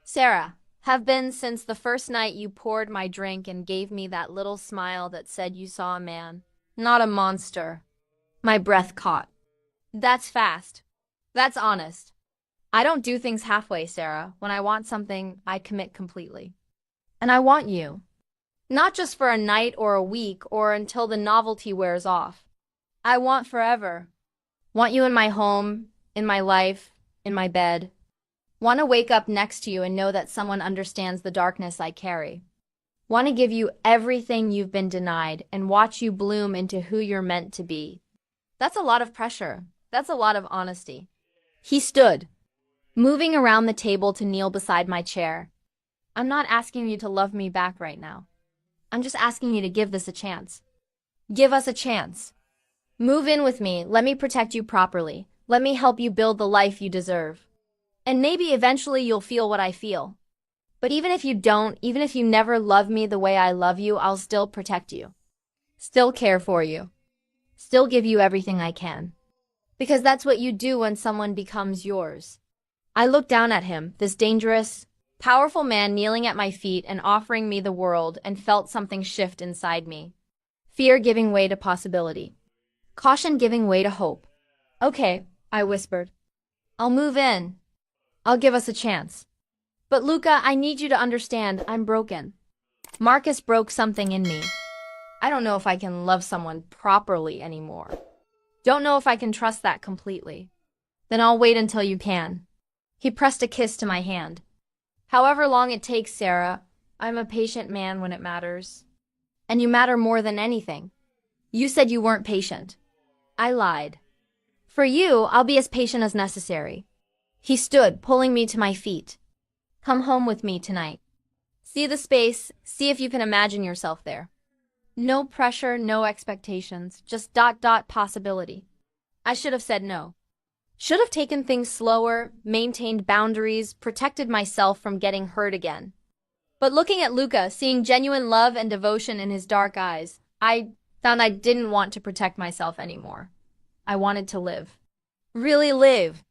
Sarah, have been since the first night you poured my drink and gave me that little smile that said you saw a man, not a monster. My breath caught. That's fast. That's honest. I don't do things halfway, Sarah. When I want something, I commit completely. And I want you. Not just for a night or a week or until the novelty wears off. I want forever. Want you in my home, in my life, in my bed. Want to wake up next to you and know that someone understands the darkness I carry. Want to give you everything you've been denied and watch you bloom into who you're meant to be. That's a lot of pressure. That's a lot of honesty. He stood, moving around the table to kneel beside my chair. I'm not asking you to love me back right now. I'm just asking you to give this a chance. Give us a chance. Move in with me. Let me protect you properly. Let me help you build the life you deserve. And maybe eventually you'll feel what I feel. But even if you don't, even if you never love me the way I love you, I'll still protect you. Still care for you. Still give you everything I can. Because that's what you do when someone becomes yours. I looked down at him, this dangerous, powerful man kneeling at my feet and offering me the world, and felt something shift inside me. Fear giving way to possibility. Caution giving way to hope. Okay, I whispered. I'll move in. I'll give us a chance. But Luca, I need you to understand, I'm broken. Marcus broke something in me. I don't know if I can love someone properly anymore. Don't know if I can trust that completely. Then I'll wait until you can. He pressed a kiss to my hand. However long it takes, Sarah, I'm a patient man when it matters. And you matter more than anything. You said you weren't patient. I lied. For you, I'll be as patient as necessary. He stood, pulling me to my feet. Come home with me tonight. See the space, see if you can imagine yourself there. No pressure, no expectations, just possibility. I should have said no. Should have taken things slower, maintained boundaries, protected myself from getting hurt again. But looking at Luca, seeing genuine love and devotion in his dark eyes, I found I didn't want to protect myself anymore. I wanted to live. Really live.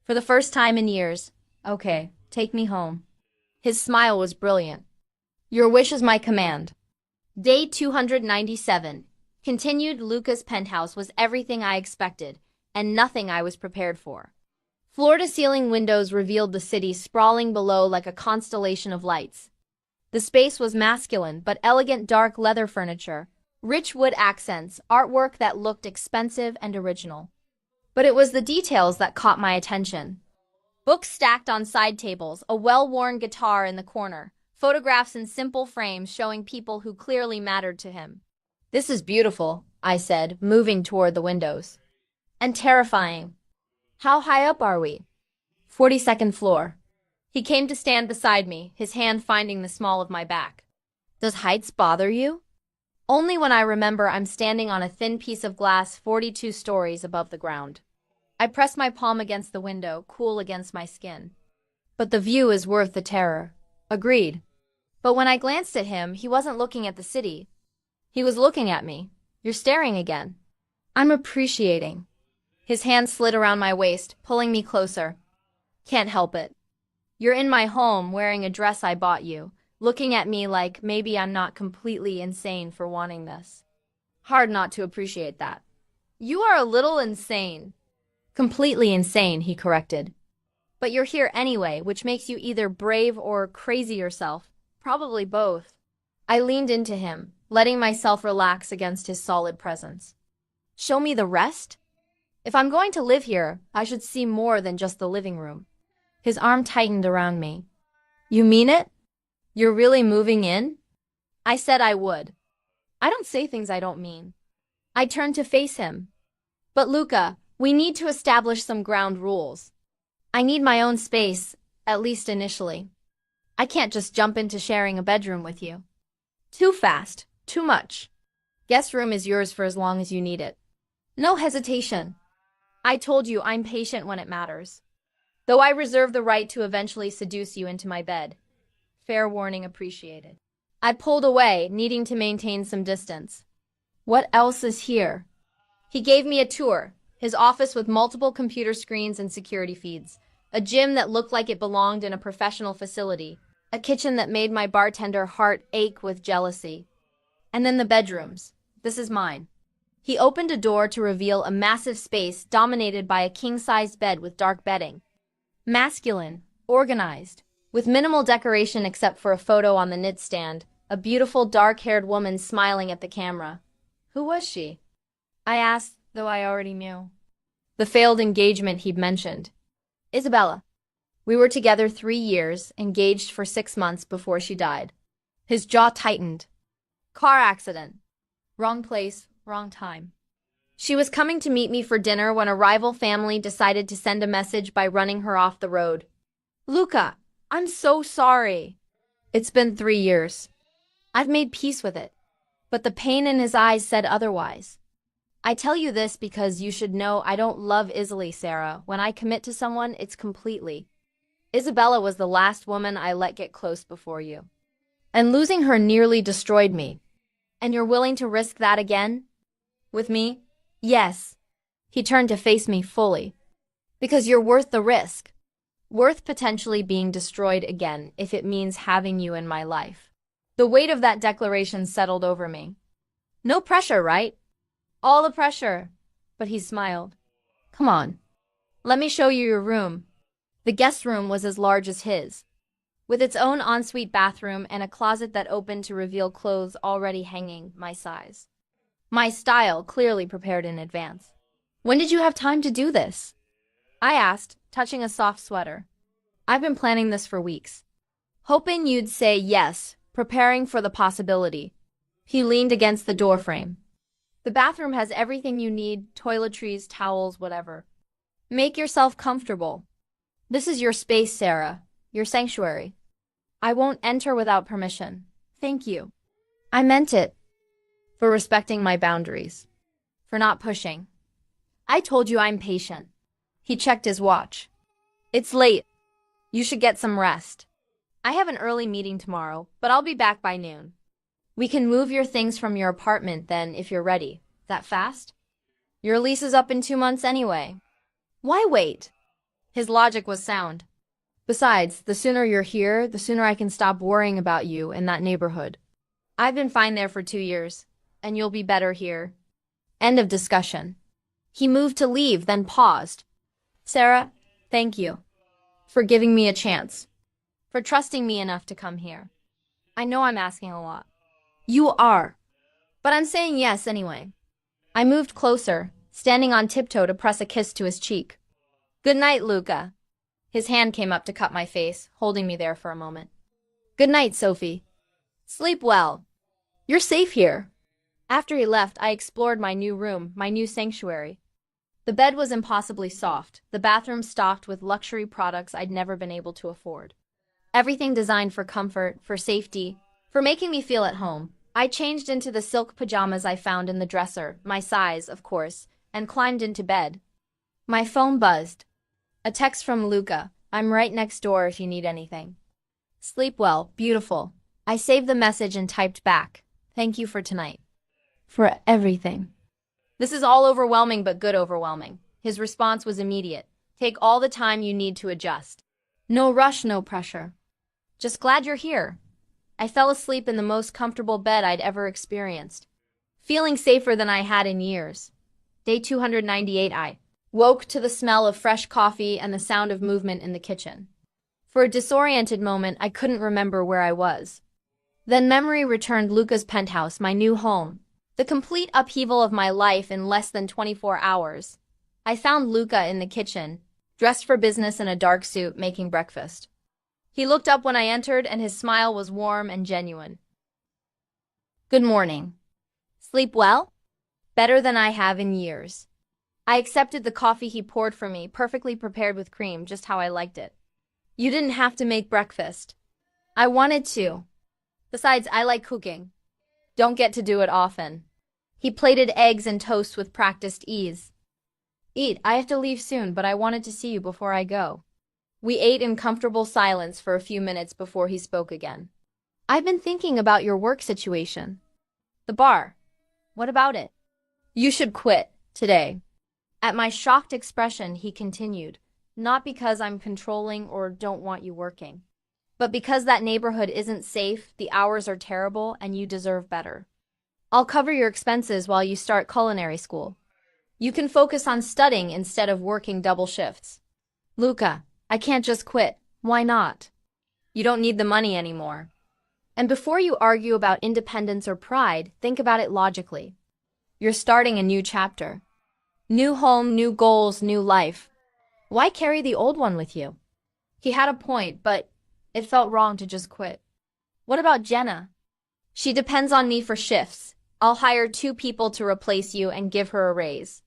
For the first time in years. Okay, take me home. His smile was brilliant. Your wish is my command. Day 297. Continued. Luca's penthouse was everything I expected, and nothing I was prepared for. Floor-to-ceiling windows revealed the city sprawling below like a constellation of lights. The space was masculine, but elegant dark leather furniture, rich wood accents, artwork that looked expensive and original. But it was the details that caught my attention. Books stacked on side tables, a well-worn guitar in the corner, photographs in simple frames showing people who clearly mattered to him. This is beautiful, I said, moving toward the windows. And terrifying. How high up are we? 42nd floor. He came to stand beside me, his hand finding the small of my back. Does heights bother you? Only when I remember I'm standing on a thin piece of glass 42 stories above the ground. I press my palm against the window, cool against my skin. But the view is worth the terror. Agreed. But when I glanced at him, he wasn't looking at the city. He was looking at me. You're staring again. I'm appreciating. His hand slid around my waist, pulling me closer. Can't help it. You're in my home, wearing a dress I bought you, looking at me like maybe I'm not completely insane for wanting this. Hard not to appreciate that. You are a little insane. Completely insane, he corrected. But you're here anyway, which makes you either brave or crazy yourself. Probably both. I leaned into him, letting myself relax against his solid presence. Show me the rest? If I'm going to live here, I should see more than just the living room. His arm tightened around me. You mean it? You're really moving in? I said I would. I don't say things I don't mean. I turned to face him. But Luca, we need to establish some ground rules. I need my own space, at least initially. I can't just jump into sharing a bedroom with you. Too fast, too much. Guest room is yours for as long as you need it. No hesitation. I told you I'm patient when it matters. Though I reserve the right to eventually seduce you into my bed. Fair warning appreciated. I pulled away, needing to maintain some distance. What else is here? He gave me a tour, his office with multiple computer screens and security feeds, a gym that looked like it belonged in a professional facility, a kitchen that made my bartender heart ache with jealousy. And then the bedrooms. This is mine. He opened a door to reveal a massive space dominated by a king-sized bed with dark bedding. Masculine, organized, with minimal decoration except for a photo on the nightstand, a beautiful dark-haired woman smiling at the camera. Who was she? I asked, though I already knew. The failed engagement he'd mentioned. Isabella. We were together 3 years, engaged for 6 months before she died. His jaw tightened. Car accident. Wrong place, wrong time. She was coming to meet me for dinner when a rival family decided to send a message by running her off the road. Luca, I'm so sorry. It's been 3 years. I've made peace with it. But the pain in his eyes said otherwise. I tell you this because you should know I don't love easily, Sarah. When I commit to someone, it's completely. Isabella was the last woman I let get close before you. And losing her nearly destroyed me. And you're willing to risk that again? With me? Yes. He turned to face me fully. Because you're worth the risk. Worth potentially being destroyed again if it means having you in my life. The weight of that declaration settled over me. No pressure, right? All the pressure. But he smiled. Come on. Let me show you your room. The guest room was as large as his, with its own ensuite bathroom and a closet that opened to reveal clothes already hanging my size. My style, clearly prepared in advance. When did you have time to do this? I asked, touching a soft sweater. I've been planning this for weeks. Hoping you'd say yes, preparing for the possibility. He leaned against the doorframe. The bathroom has everything you need, toiletries, towels, whatever. Make yourself comfortable. This is your space, Sarah. Your sanctuary. I won't enter without permission. Thank you. I meant it. For respecting my boundaries. For not pushing. I told you I'm patient. He checked his watch. It's late. You should get some rest. I have an early meeting tomorrow, but I'll be back by noon. We can move your things from your apartment then if you're ready. That fast? Your lease is up in 2 months anyway. Why wait? His logic was sound. Besides, the sooner you're here, the sooner I can stop worrying about you in that neighborhood. I've been fine there for 2 years, and you'll be better here. End of discussion. He moved to leave, then paused. Sarah, thank you. For giving me a chance. For trusting me enough to come here. I know I'm asking a lot. You are. But I'm saying yes anyway. I moved closer, standing on tiptoe to press a kiss to his cheek. Good night, Luca. His hand came up to cup my face, holding me there for a moment. Good night, Sophie. Sleep well. You're safe here. After he left, I explored my new room, my new sanctuary. The bed was impossibly soft, the bathroom stocked with luxury products I'd never been able to afford. Everything designed for comfort, for safety, for making me feel at home. I changed into the silk pajamas I found in the dresser, my size, of course, and climbed into bed. My phone buzzed. A text from Luca. I'm right next door if you need anything. Sleep well, beautiful. I saved the message and typed back. Thank you for tonight. For everything. This is all overwhelming but good overwhelming. His response was immediate. Take all the time you need to adjust. No rush, no pressure. Just glad you're here. I fell asleep in the most comfortable bed I'd ever experienced. Feeling safer than I had in years. Day 298 I woke to the smell of fresh coffee and the sound of movement in the kitchen. For a disoriented moment, I couldn't remember where I was. Then memory returned Luca's penthouse, my new home. The complete upheaval of my life in less than 24 hours. I found Luca in the kitchen, dressed for business in a dark suit, making breakfast. He looked up when I entered, and his smile was warm and genuine. Good morning. Sleep well? Better than I have in years. I accepted the coffee he poured for me, perfectly prepared with cream, just how I liked it. You didn't have to make breakfast. I wanted to. Besides, I like cooking. Don't get to do it often. He plated eggs and toast with practiced ease. Eat, I have to leave soon, but I wanted to see you before I go. We ate in comfortable silence for a few minutes before he spoke again. I've been thinking about your work situation. The bar. What about it? You should quit, today. At my shocked expression, he continued, not because I'm controlling or don't want you working, but because that neighborhood isn't safe, the hours are terrible, and you deserve better. I'll cover your expenses while you start culinary school. You can focus on studying instead of working double shifts. Luca, I can't just quit. Why not? You don't need the money anymore. And before you argue about independence or pride, think about it logically. You're starting a new chapter. New home, new goals, new life. Why carry the old one with you? He had a point, but it felt wrong to just quit. What about Jenna? She depends on me for shifts. I'll hire 2 people to replace you and give her a raise.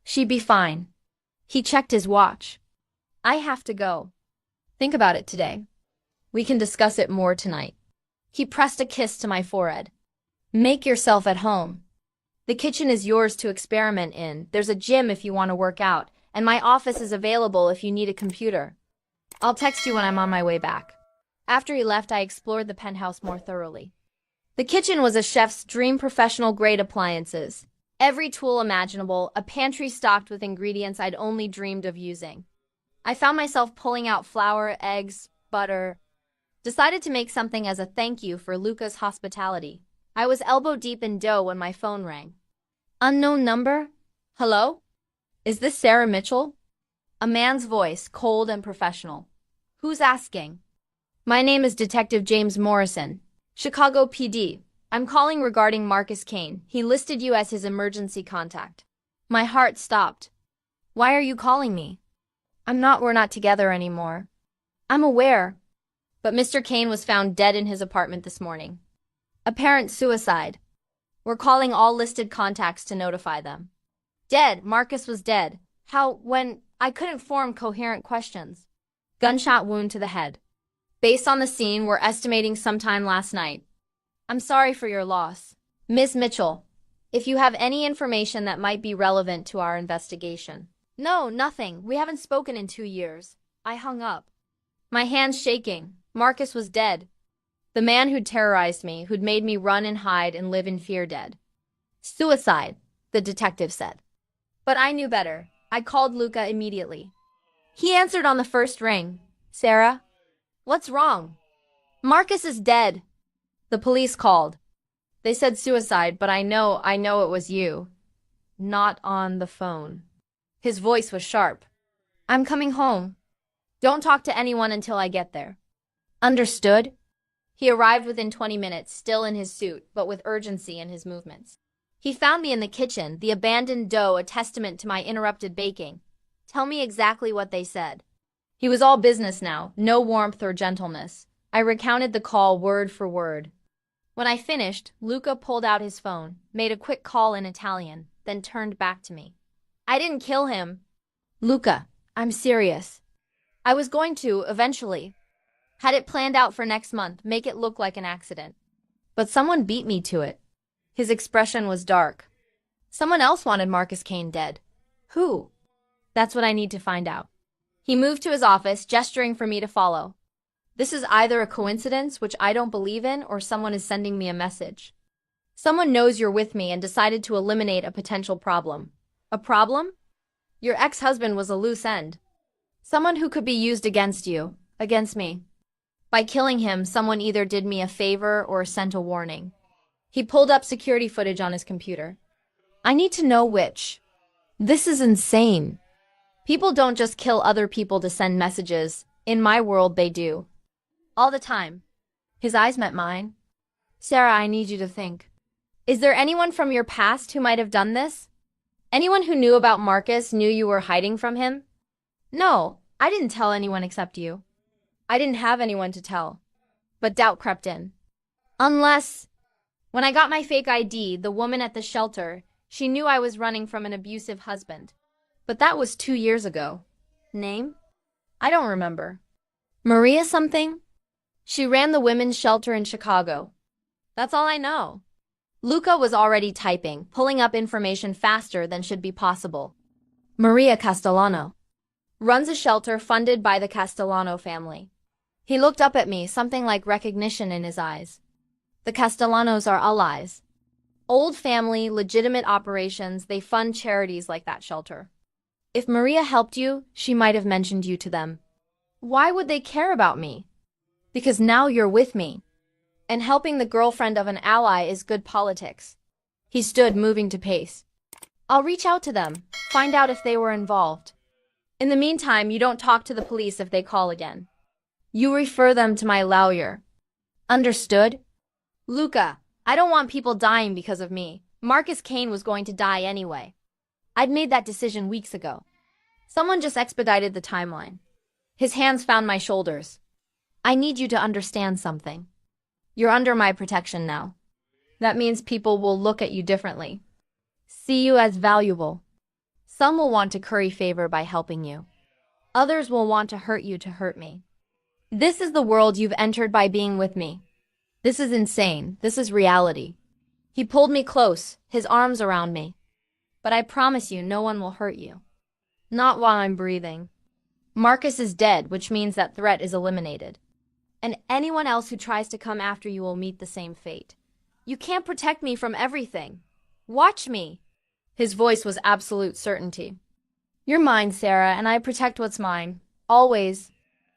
She'd be fine. He checked his watch. I have to go. Think about it today. We can discuss it more tonight. He pressed a kiss to my forehead. Make yourself at home. The kitchen is yours to experiment in. There's a gym if you want to work out, and my office is available if you need a computer. I'll text you when I'm on my way back. After he left, I explored the penthouse more thoroughly. The kitchen was a chef's dream, professional-grade appliances. Every tool imaginable, a pantry stocked with ingredients I'd only dreamed of using. I found myself pulling out flour, eggs, butter. Decided to make something as a thank you for Luca's hospitality. I was elbow deep in dough when my phone rang. Unknown number? Hello? Is this Sarah Mitchell? A man's voice, cold and professional. Who's asking? My name is Detective James Morrison, Chicago PD. I'm calling regarding Marcus Kane. He listed you as his emergency contact. My heart stopped. Why are you calling me? We're not together anymore. I'm aware. But Mr. Kane was found dead in his apartment this morning. Apparent suicide. We're calling all listed contacts to notify them. Dead. Marcus was dead. How, when? I couldn't form coherent questions. Gunshot wound to the head. Based on the scene, we're estimating sometime last night. I'm sorry for your loss. Ms. Mitchell, if you have any information that might be relevant to our investigation. No, nothing. We haven't spoken in 2 years. I hung up. My hands shaking. Marcus was dead. The man who'd terrorized me, who'd made me run and hide and live in fear, dead. Suicide, the detective said. But I knew better. I called Luca immediately. He answered on the first ring. Sarah? What's wrong? Marcus is dead. The police called. They said suicide, but I know it was you. Not on the phone. His voice was sharp. I'm coming home. Don't talk to anyone until I get there. Understood? He arrived within 20 minutes, still in his suit, but with urgency in his movements. He found me in the kitchen, the abandoned dough a testament to my interrupted baking. Tell me exactly what they said. He was all business now, no warmth or gentleness. I recounted the call word for word. When I finished, Luca pulled out his phone, made a quick call in Italian, then turned back to me. I didn't kill him. Luca, I'm serious. I was going to, eventually. Had it planned out for next month, make it look like an accident. But someone beat me to it. His expression was dark. Someone else wanted Marcus Kane dead. Who? That's what I need to find out. He moved to his office, gesturing for me to follow. This is either a coincidence, which I don't believe in, or someone is sending me a message. Someone knows you're with me and decided to eliminate a potential problem. A problem? Your ex-husband was a loose end. Someone who could be used against you, against me. By killing him, someone either did me a favor or sent a warning. He pulled up security footage on his computer. I need to know which. This is insane. People don't just kill other people to send messages. In my world, they do. All the time. His eyes met mine. Sarah, I need you to think. Is there anyone from your past who might have done this? Anyone who knew about Marcus knew you were hiding from him? No, I didn't tell anyone except you. I didn't have anyone to tell. But doubt crept in. Unless... When I got my fake ID, the woman at the shelter, she knew I was running from an abusive husband. But that was 2 years ago. Name? I don't remember. Maria something? She ran the women's shelter in Chicago. That's all I know. Luca was already typing, pulling up information faster than should be possible. Maria Castellano. Runs a shelter funded by the Castellano family. He looked up at me, something like recognition in his eyes. The Castellanos are allies. Old family, legitimate operations, they fund charities like that shelter. If Maria helped you, she might have mentioned you to them. Why would they care about me? Because now you're with me. And helping the girlfriend of an ally is good politics. He stood, moving to pace. I'll reach out to them, find out if they were involved. In the meantime, you don't talk to the police if they call again. You refer them to my lawyer. Understood? Luca, I don't want people dying because of me. Marcus Kane was going to die anyway. I'd made that decision weeks ago. Someone just expedited the timeline. His hands found my shoulders. I need you to understand something. You're under my protection now. That means people will look at you differently. See you as valuable. Some will want to curry favor by helping you. Others will want to hurt you to hurt me. This is the world you've entered by being with me. This is insane. This is reality. He pulled me close, his arms around me. But I promise you, no one will hurt you. Not while I'm breathing. Marcus is dead, which means that threat is eliminated. And anyone else who tries to come after you will meet the same fate. You can't protect me from everything. Watch me. His voice was absolute certainty. You're mine, Sarah, and I protect what's mine. Always.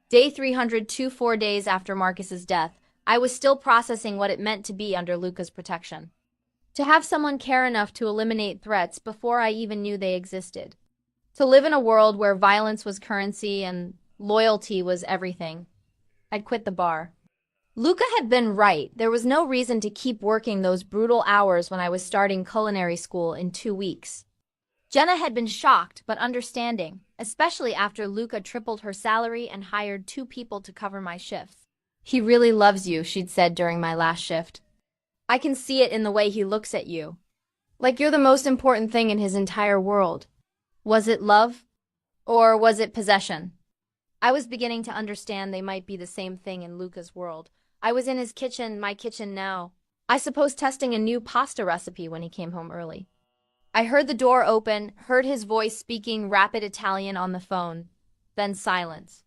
Day 302, 4 days after Marcus's death, I was still processing what it meant to be under Luca's protection. To have someone care enough to eliminate threats before I even knew they existed. To live in a world where violence was currency and loyalty was everything. I'd quit the bar. Luca had been right. There was no reason to keep working those brutal hours when I was starting culinary school in 2 weeks. Jenna had been shocked but understanding, especially after Luca tripled her salary and hired 2 people to cover my shifts. He really loves you, she'd said during my last shift. I can see it in the way he looks at you. Like you're the most important thing in his entire world. Was it love? Or was it possession? I was beginning to understand they might be the same thing in Luca's world. I was in his kitchen, my kitchen now. I suppose testing a new pasta recipe when he came home early. I heard the door open, heard his voice speaking rapid Italian on the phone. Then silence.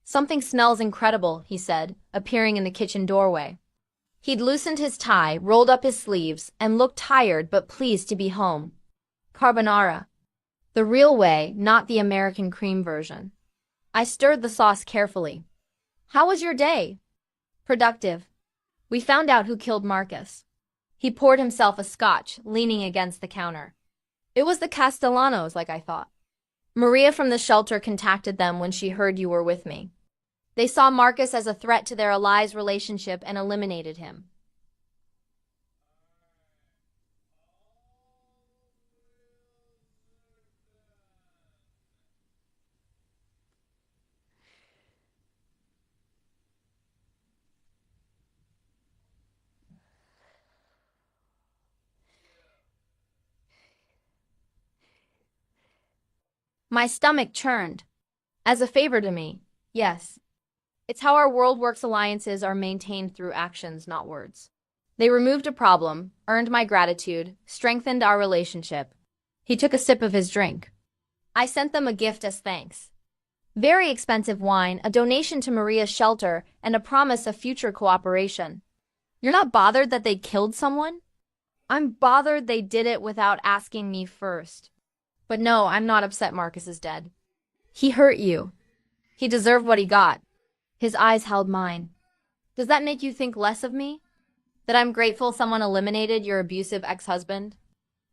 Something smells incredible, he said, appearing in the kitchen doorway. He'd loosened his tie, rolled up his sleeves, and looked tired but pleased to be home. Carbonara. The real way, not the American cream version. I stirred the sauce carefully. How was your day? Productive. We found out who killed Marcus. He poured himself a scotch, leaning against the counter. It was the Castellanos, like I thought. Maria from the shelter contacted them when she heard you were with me. They saw Marcus as a threat to their allies' relationship and eliminated him. My stomach churned. As a favor to me, yes. It's how our world works. Alliances are maintained through actions, not words. They removed a problem, earned my gratitude, strengthened our relationship. He took a sip of his drink. I sent them a gift as thanks. Very expensive wine, a donation to Maria's shelter, and a promise of future cooperation. You're not bothered that they killed someone? I'm bothered they did it without asking me first. But no, I'm not upset Marcus is dead. He hurt you. He deserved what he got. His eyes held mine. Does that make you think less of me? That I'm grateful someone eliminated your abusive ex-husband?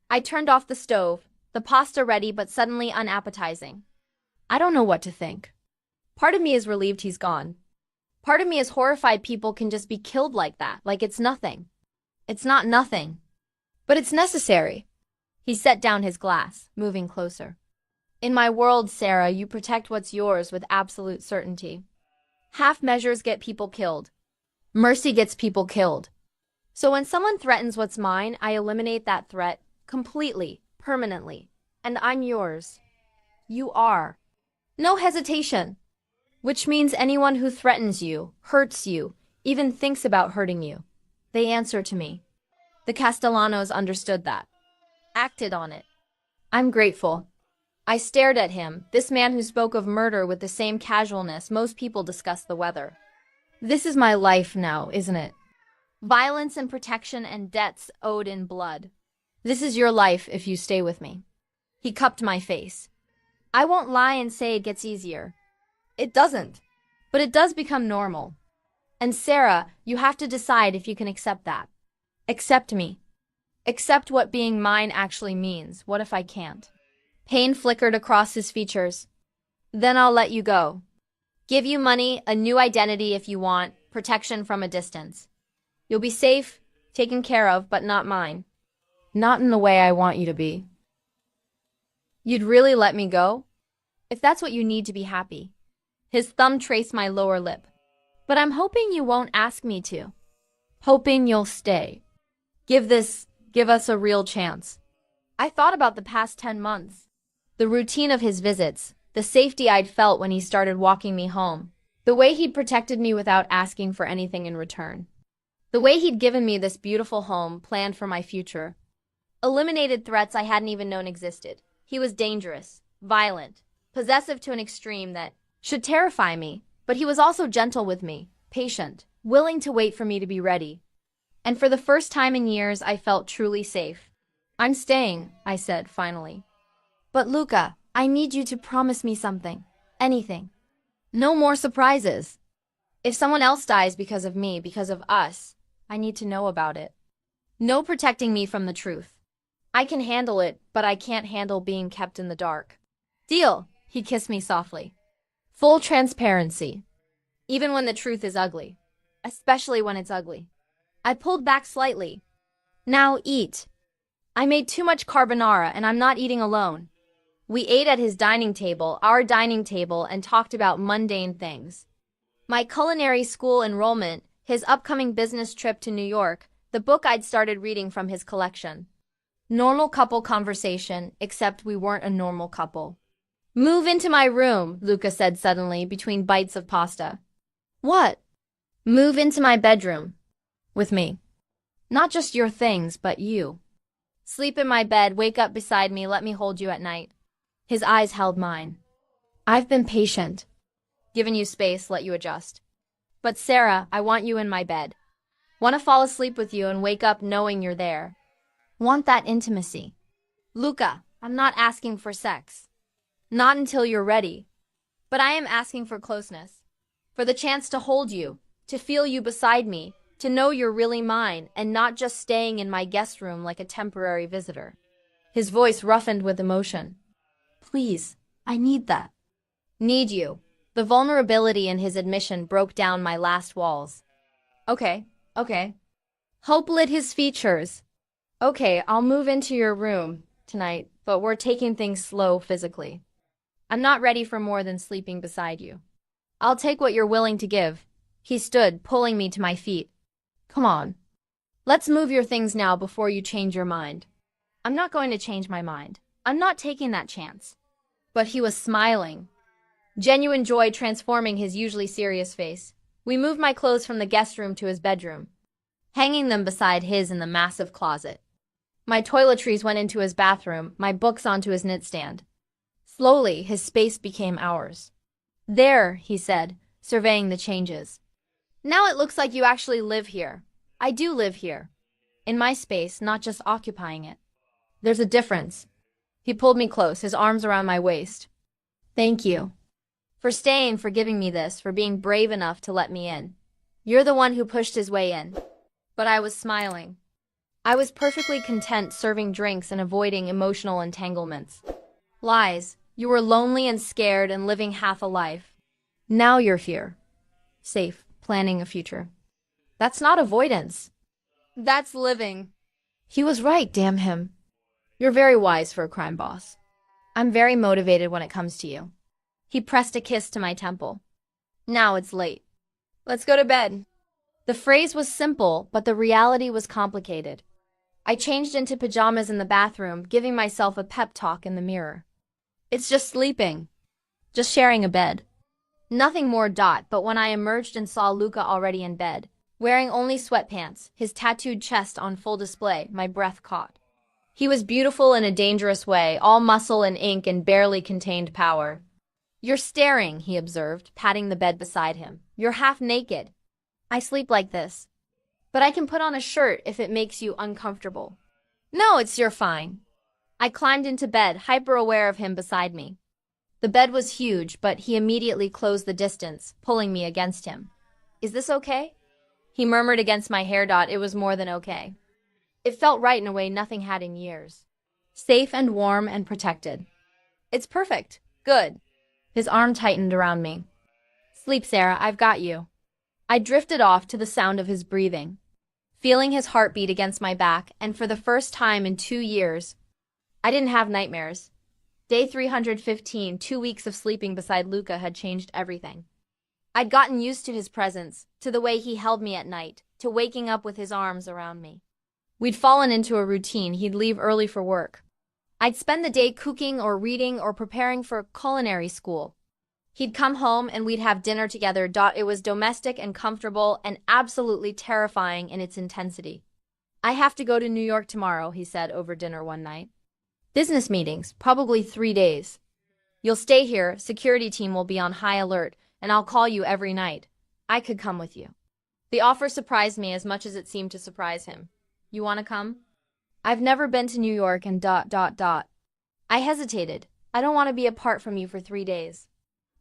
I turned off the stove, the pasta ready but suddenly unappetizing. I don't know what to think. Part of me is relieved he's gone. Part of me is horrified people can just be killed like that, like it's nothing. It's not nothing. But it's necessary. He set down his glass, moving closer. In my world, Sarah, you protect what's yours with absolute certainty. Half measures get people killed. Mercy gets people killed. So when someone threatens what's mine, I eliminate that threat completely, permanently. And I'm yours. You are. No hesitation. Which means anyone who threatens you, hurts you, even thinks about hurting you, they answer to me. The Castellanos understood that. Acted on it. I'm grateful. I stared at him, this man who spoke of murder with the same casualness most people discuss the weather. This is my life now, isn't it? Violence and protection and debts owed in blood. This is your life if you stay with me. He cupped my face. I won't lie and say it gets easier. It doesn't. But it does become normal. And Sarah, you have to decide if you can accept that. Accept me. Accept what being mine actually means. What if I can't? Pain flickered across his features. Then I'll let you go. Give you money, a new identity if you want, protection from a distance. You'll be safe, taken care of, but not mine. Not in the way I want you to be. You'd really let me go? If that's what you need to be happy. His thumb traced my lower lip. But I'm hoping you won't ask me to. Hoping you'll stay. Give us a real chance. I thought about the past 10 months. The routine of his visits, the safety I'd felt when he started walking me home, the way he'd protected me without asking for anything in return. The way he'd given me this beautiful home planned for my future eliminated threats I hadn't even known existed. He was dangerous, violent, possessive to an extreme that should terrify me, but he was also gentle with me, patient, willing to wait for me to be ready. And for the first time in years, I felt truly safe. "I'm staying," I said, finally. "But Luca, I need you to promise me something. Anything. No more surprises. If someone else dies because of me, because of us, I need to know about it. No protecting me from the truth. I can handle it, but I can't handle being kept in the dark." "Deal," he kissed me softly. "Full transparency. Even when the truth is ugly. Especially when it's ugly." I pulled back slightly. "Now eat." I made too much carbonara and I'm not eating alone. We ate at his dining table, our dining table, and talked about mundane things. My culinary school enrollment, his upcoming business trip to New York, the book I'd started reading from his collection. Normal couple conversation, except we weren't a normal couple. "Move into my room," Luca said suddenly, between bites of pasta. "What?" "Move into my bedroom. With me. Not just your things, but you. Sleep in my bed, wake up beside me, let me hold you at night." His eyes held mine. "I've been patient. Given you space, let you adjust. But Sarah, I want you in my bed. Want to fall asleep with you and wake up knowing you're there. Want that intimacy. Luca, I'm not asking for sex. Not until you're ready. But I am asking for closeness. For the chance to hold you, to feel you beside me, to know you're really mine and not just staying in my guest room like a temporary visitor." His voice roughened with emotion. "Please, I need that." "Need you." The vulnerability in his admission broke down my last walls. Okay. Hope lit his features. "Okay, I'll move into your room tonight, but we're taking things slow physically. I'm not ready for more than sleeping beside you. I'll take what you're willing to give." He stood, pulling me to my feet. "Come on. Let's move your things now before you change your mind." "I'm not going to change my mind. I'm not taking that chance." But he was smiling. Genuine joy transforming his usually serious face. We moved my clothes from the guest room to his bedroom, hanging them beside his in the massive closet. My toiletries went into his bathroom, my books onto his nightstand. Slowly, his space became ours. "There," he said, surveying the changes. "Now it looks like you actually live here. I do live here. In my space, not just occupying it. There's a difference." He pulled me close, his arms around my waist. "Thank you. For staying, for giving me this, for being brave enough to let me in. You're the one who pushed his way in." But I was smiling. I was perfectly content serving drinks and avoiding emotional entanglements. "Lies. You were lonely and scared and living half a life. Now you're here. Safe, planning a future. That's not avoidance. That's living." He was right, damn him. "You're very wise for a crime boss. I'm very motivated when it comes to you." He pressed a kiss to my temple. "Now it's late. Let's go to bed." The phrase was simple, but the reality was complicated. I changed into pajamas in the bathroom, giving myself a pep talk in the mirror. "It's just sleeping. Just sharing a bed. Nothing more. But when I emerged and saw Luca already in bed, wearing only sweatpants, his tattooed chest on full display, my breath caught. He was beautiful in a dangerous way, all muscle and ink and barely contained power. "You're staring," he observed, patting the bed beside him. "You're half naked." "I sleep like this. But I can put on a shirt if it makes you uncomfortable." "No, you're fine." I climbed into bed, hyper-aware of him beside me. The bed was huge, but he immediately closed the distance, pulling me against him. "Is this okay?" He murmured against my hair. "It was more than okay." It felt right in a way nothing had in years. Safe and warm and protected. "It's perfect. Good." His arm tightened around me. "Sleep, Sarah, I've got you." I drifted off to the sound of his breathing, feeling his heartbeat against my back, and for the first time in 2 years, I didn't have nightmares. Day 315, 2 weeks of sleeping beside Luca had changed everything. I'd gotten used to his presence, to the way he held me at night, to waking up with his arms around me. We'd fallen into a routine. He'd leave early for work. I'd spend the day cooking or reading or preparing for culinary school. He'd come home and we'd have dinner together. It was domestic and comfortable and absolutely terrifying in its intensity. I have to go to New York tomorrow, he said over dinner one night. Business meetings, probably 3 days. You'll stay here, security team will be on high alert, and I'll call you every night. I could come with you. The offer surprised me as much as it seemed to surprise him. You want to come? I've never been to New York and ... I hesitated. I don't want to be apart from you for 3 days.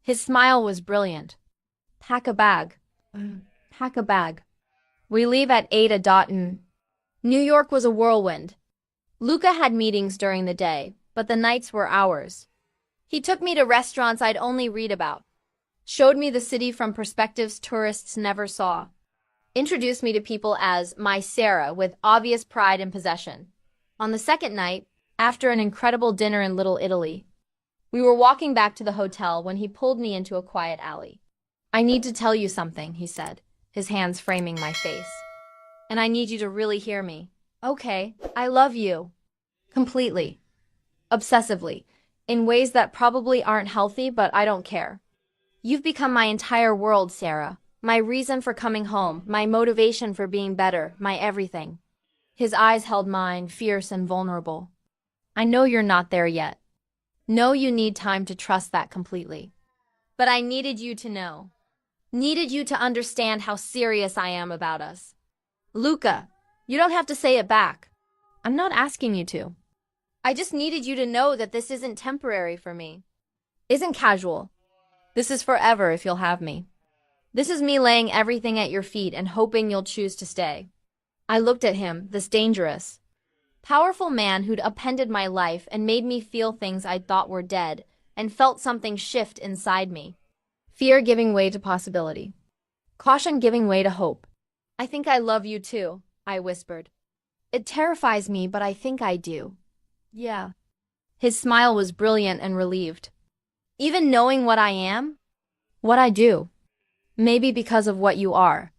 His smile was brilliant. Pack a bag. Pack a bag. We leave at 8 in. New York was a whirlwind. Luca had meetings during the day, but the nights were ours. He took me to restaurants I'd only read about, showed me the city from perspectives tourists never saw, introduced me to people as my Sarah with obvious pride and possession. On the second night, after an incredible dinner in Little Italy, we were walking back to the hotel when he pulled me into a quiet alley. I need to tell you something, he said, his hands framing my face. And I need you to really hear me. Okay, I love you. Completely. Obsessively. In ways that probably aren't healthy, but I don't care. You've become my entire world, Sarah. My reason for coming home, my motivation for being better, my everything. His eyes held mine, fierce and vulnerable. I know you're not there yet. Know you need time to trust that completely. But I needed you to know. Needed you to understand how serious I am about us. Luca, you don't have to say it back. I'm not asking you to. I just needed you to know that this isn't temporary for me. Isn't casual. This is forever if you'll have me. This is me laying everything at your feet and hoping you'll choose to stay. I looked at him, this dangerous, powerful man who'd upended my life and made me feel things I'd thought were dead, and felt something shift inside me. Fear giving way to possibility. Caution giving way to hope. I think I love you too, I whispered. It terrifies me, but I think I do. Yeah. His smile was brilliant and relieved. Even knowing what I am? What I do. Maybe because of what you are.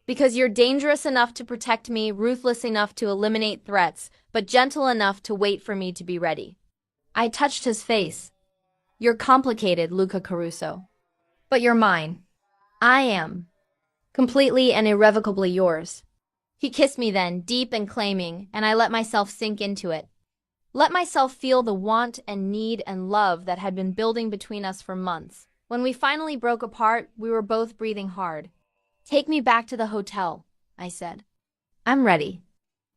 Because you're dangerous enough to protect me, ruthless enough to eliminate threats, but gentle enough to wait for me to be ready. I touched his face. You're complicated, Luca Caruso. But you're mine. I am. Completely and irrevocably yours. He kissed me then, deep and claiming, and I let myself sink into it. Let myself feel the want and need and love that had been building between us for months. When we finally broke apart, we were both breathing hard. Take me back to the hotel, I said. I'm ready.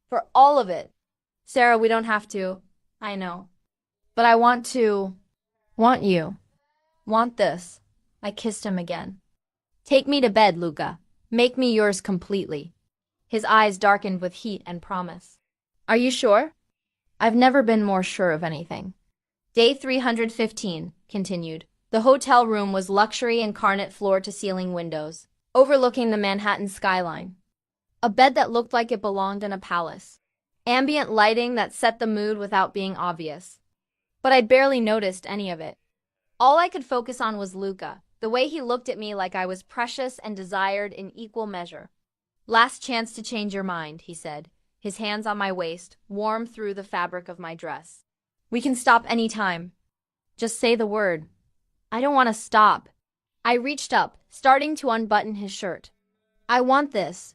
For all of it. Sarah, we don't have to. I know. But I want to. Want you. Want this. I kissed him again. Take me to bed, Luca. Make me yours completely. His eyes darkened with heat and promise. Are you sure? I've never been more sure of anything. Day 315, continued. The hotel room was luxury incarnate, floor-to-ceiling windows, overlooking the Manhattan skyline. A bed that looked like it belonged in a palace. Ambient lighting that set the mood without being obvious. But I'd barely noticed any of it. All I could focus on was Luca, the way he looked at me like I was precious and desired in equal measure. Last chance to change your mind, he said, his hands on my waist, warm through the fabric of my dress. We can stop any time. Just say the word. I don't want to stop. I reached up, starting to unbutton his shirt. I want this.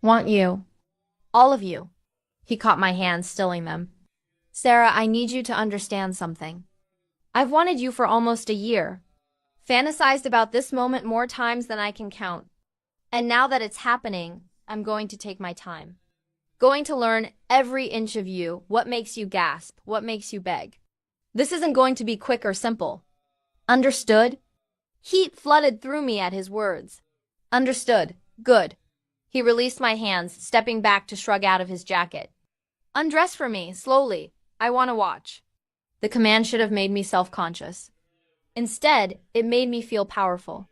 Want you. All of you. He caught my hands, stilling them. Sarah, I need you to understand something. I've wanted you for almost a year. Fantasized about this moment more times than I can count. And now that it's happening, I'm going to take my time. Going to learn every inch of you, what makes you gasp, what makes you beg. This isn't going to be quick or simple. Understood? Heat flooded through me at his words. Understood. Good. He released my hands, stepping back to shrug out of his jacket. Undress for me, slowly. I want to watch. The command should have made me self-conscious. Instead, it made me feel powerful.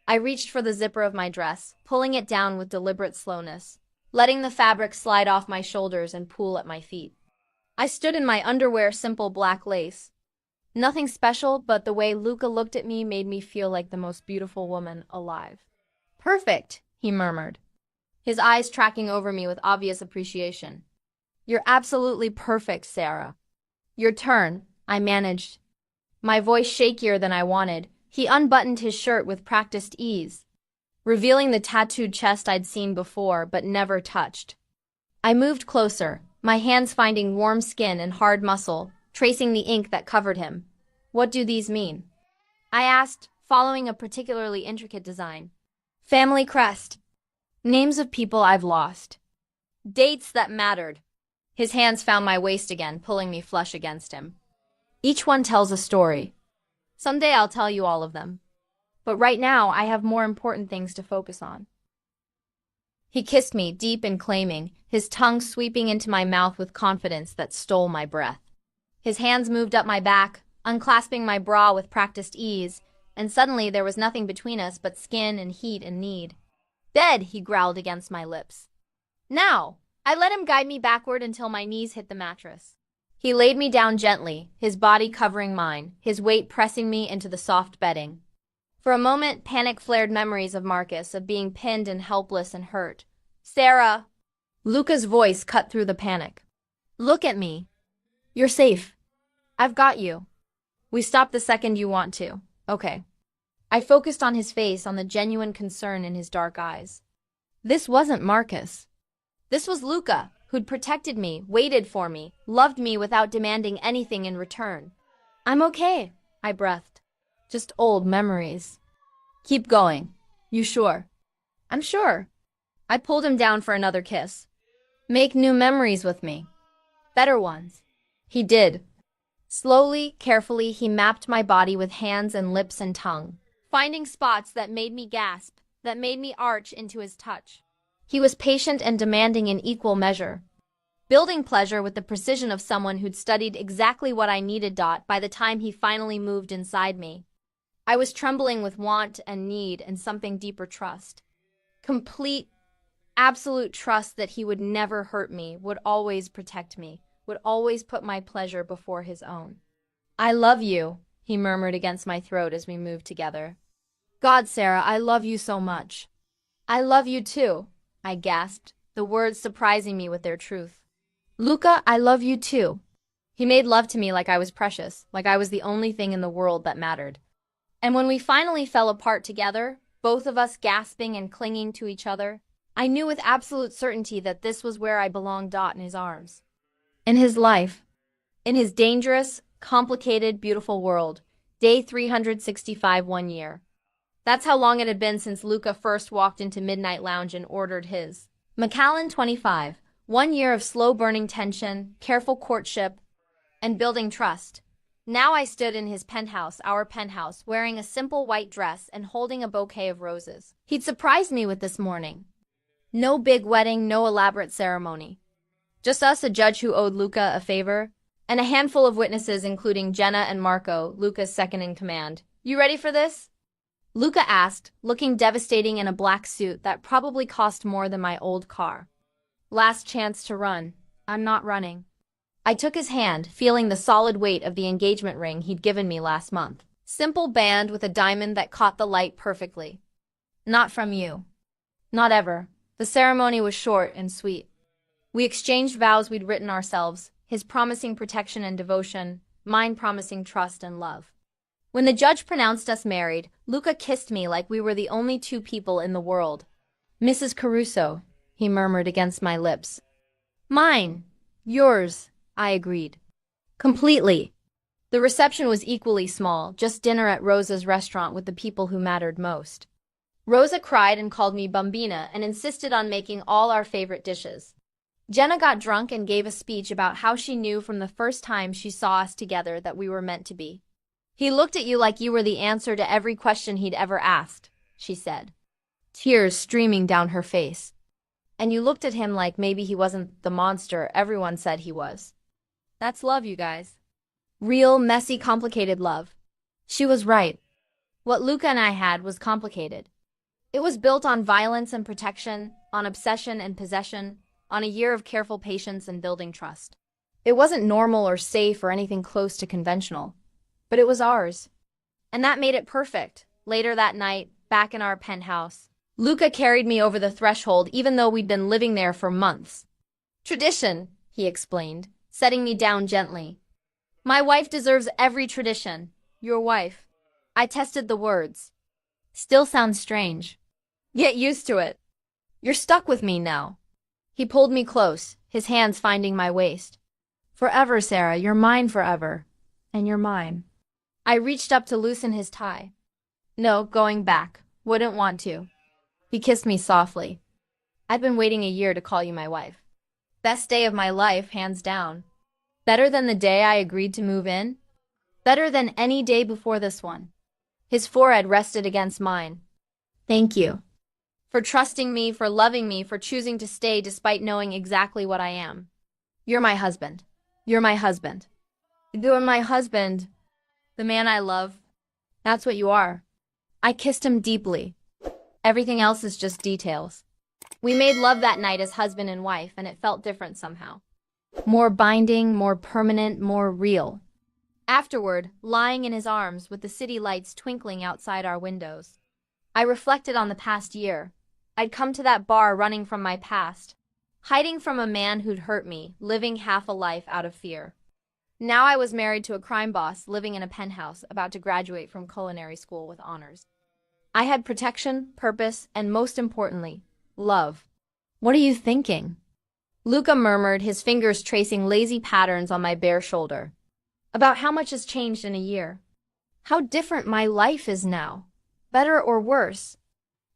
I reached for the zipper of my dress, pulling it down with deliberate slowness, letting the fabric slide off my shoulders and pool at my feet. I stood in my underwear, simple black lace. Nothing special, but the way Luca looked at me made me feel like the most beautiful woman alive. Perfect, he murmured, his eyes tracking over me with obvious appreciation. You're absolutely perfect, Sarah. Your turn, I managed, my voice shakier than I wanted, He unbuttoned his shirt with practiced ease, revealing the tattooed chest I'd seen before but never touched. I moved closer, my hands finding warm skin and hard muscle, tracing the ink that covered him. "What do these mean?" I asked, following a particularly intricate design. "Family crest. Names of people I've lost. Dates that mattered." His hands found my waist again, pulling me flush against him. "Each one tells a story. Someday I'll tell you all of them. But right now, I have more important things to focus on." He kissed me, deep and claiming, his tongue sweeping into my mouth with confidence that stole my breath. His hands moved up my back, unclasping my bra with practiced ease, and suddenly there was nothing between us but skin and heat and need. "Bed," he growled against my lips. "Now!" I let him guide me backward until my knees hit the mattress. He laid me down gently, his body covering mine, his weight pressing me into the soft bedding. For a moment, panic flared memories of Marcus, of being pinned and helpless and hurt. "Sarah!" Luca's voice cut through the panic. "Look at me. You're safe. I've got you. We stop the second you want to. Okay." I focused on his face, on the genuine concern in his dark eyes. This wasn't Marcus. This was Luca, who'd protected me, waited for me, loved me without demanding anything in return. "I'm okay," I breathed. "Just old memories." "Keep going. You sure?" "I'm sure." I pulled him down for another kiss. "Make new memories with me. Better ones." He did. Slowly, carefully, he mapped my body with hands and lips and tongue, finding spots that made me gasp, that made me arch into his touch. He was patient and demanding in equal measure, building pleasure with the precision of someone who'd studied exactly what I needed. By the time he finally moved inside me, I was trembling with want and need and something deeper: trust. Complete, absolute trust that he would never hurt me, would always protect me, would always put my pleasure before his own. "I love you," he murmured against my throat as we moved together. "God, Sarah, I love you so much." "I love you too," I gasped, the words surprising me with their truth. "Luca, I love you too." He made love to me like I was precious, like I was the only thing in the world that mattered. And when we finally fell apart together, both of us gasping and clinging to each other, I knew with absolute certainty that this was where I belonged. In his arms. In his life. In his dangerous, complicated, beautiful world. Day 365, 1 year. That's how long it had been since Luca first walked into Midnight Lounge and ordered his Macallan 25. 1 year of slow-burning tension, careful courtship, and building trust. Now I stood in his penthouse, our penthouse, wearing a simple white dress and holding a bouquet of roses. He'd surprised me with this morning. No big wedding, no elaborate ceremony. Just us, a judge who owed Luca a favor, and a handful of witnesses including Jenna and Marco, Luca's second-in-command. "You ready for this?" Luca asked, looking devastating in a black suit that probably cost more than my old car. "Last chance to run." "I'm not running." I took his hand, feeling the solid weight of the engagement ring he'd given me last month. Simple band with a diamond that caught the light perfectly. "Not from you." "Not ever." The ceremony was short and sweet. We exchanged vows we'd written ourselves, his promising protection and devotion, mine promising trust and love. When the judge pronounced us married, Luca kissed me like we were the only two people in the world. "Mrs. Caruso," he murmured against my lips. "Mine. Yours," I agreed. Completely. The reception was equally small, just dinner at Rosa's restaurant with the people who mattered most. Rosa cried and called me Bambina and insisted on making all our favorite dishes. Jenna got drunk and gave a speech about how she knew from the first time she saw us together that we were meant to be. "He looked at you like you were the answer to every question he'd ever asked," she said, tears streaming down her face. "And you looked at him like maybe he wasn't the monster everyone said he was." That's love, you guys. Real, messy, complicated love. She was right. What Luca and I had was complicated. It was built on violence and protection, on obsession and possession, on a year of careful patience and building trust. It wasn't normal or safe or anything close to conventional. But it was ours. And that made it perfect. Later that night, back in our penthouse, Luca carried me over the threshold even though we'd been living there for months. "Tradition," he explained, setting me down gently. "My wife deserves every tradition." "Your wife?" I tested the words. Still sounds strange. Get used to it. You're stuck with me now. He pulled me close, his hands finding my waist. Forever, Sarah, you're mine forever. And you're mine. I reached up to loosen his tie. No, going back. Wouldn't want to. He kissed me softly. I'd been waiting a year to call you my wife. Best day of my life, hands down. Better than the day I agreed to move in. Better than any day before this one. His forehead rested against mine. Thank you. For trusting me, for loving me, for choosing to stay despite knowing exactly what I am. You're my husband. You're my husband. You're my husband. The man I love. That's what you are. I kissed him deeply. Everything else is just details. We made love that night as husband and wife, and it felt different somehow. More binding, more permanent, more real. Afterward, lying in his arms with the city lights twinkling outside our windows, I reflected on the past year. I'd come to that bar running from my past, hiding from a man who'd hurt me, living half a life out of fear. Now I was married to a crime boss, living in a penthouse, about to graduate from culinary school with honors. I had protection, purpose, and most importantly, love. What are you thinking? Luca murmured, his fingers tracing lazy patterns on my bare shoulder. About how much has changed in a year. How different my life is now. Better or worse?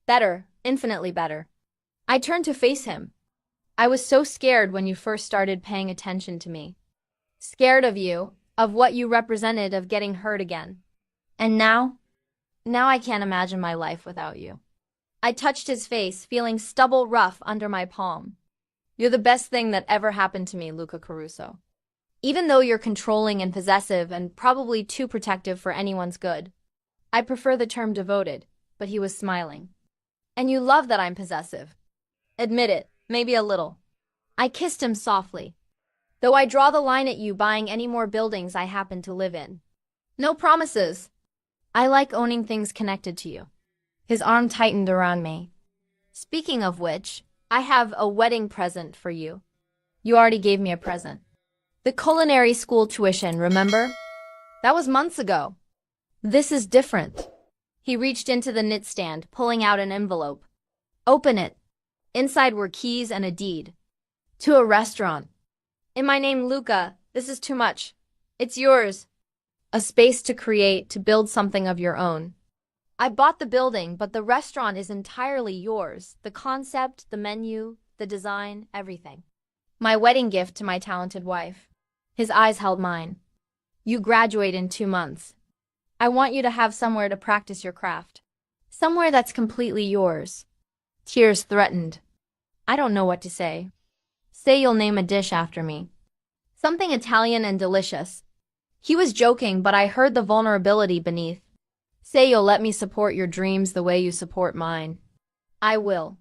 Better, infinitely better. I turned to face him. I was so scared when you first started paying attention to me. Scared of you, of what you represented, of getting hurt again. And now? Now I can't imagine my life without you. I touched his face, feeling stubble rough under my palm. You're the best thing that ever happened to me, Luca Caruso. Even though you're controlling and possessive and probably too protective for anyone's good. I prefer the term devoted, but he was smiling. And you love that I'm possessive. Admit it, maybe a little. I kissed him softly. Though I draw the line at you buying any more buildings I happen to live in. No promises. I like owning things connected to you. His arm tightened around me. Speaking of which, I have a wedding present for you. You already gave me a present. The culinary school tuition, remember? That was months ago. This is different. He reached into the knit stand, pulling out an envelope. Open it. Inside were keys and a deed. To a restaurant. In my name, Luca, this is too much. It's yours. A space to create, to build something of your own. I bought the building, but the restaurant is entirely yours. The concept, the menu, the design, everything. My wedding gift to my talented wife. His eyes held mine. You graduate in 2 months. I want you to have somewhere to practice your craft. Somewhere that's completely yours. Tears threatened. I don't know what to say. Say you'll name a dish after me. Something Italian and delicious. He was joking, but I heard the vulnerability beneath. Say you'll let me support your dreams the way you support mine. I will.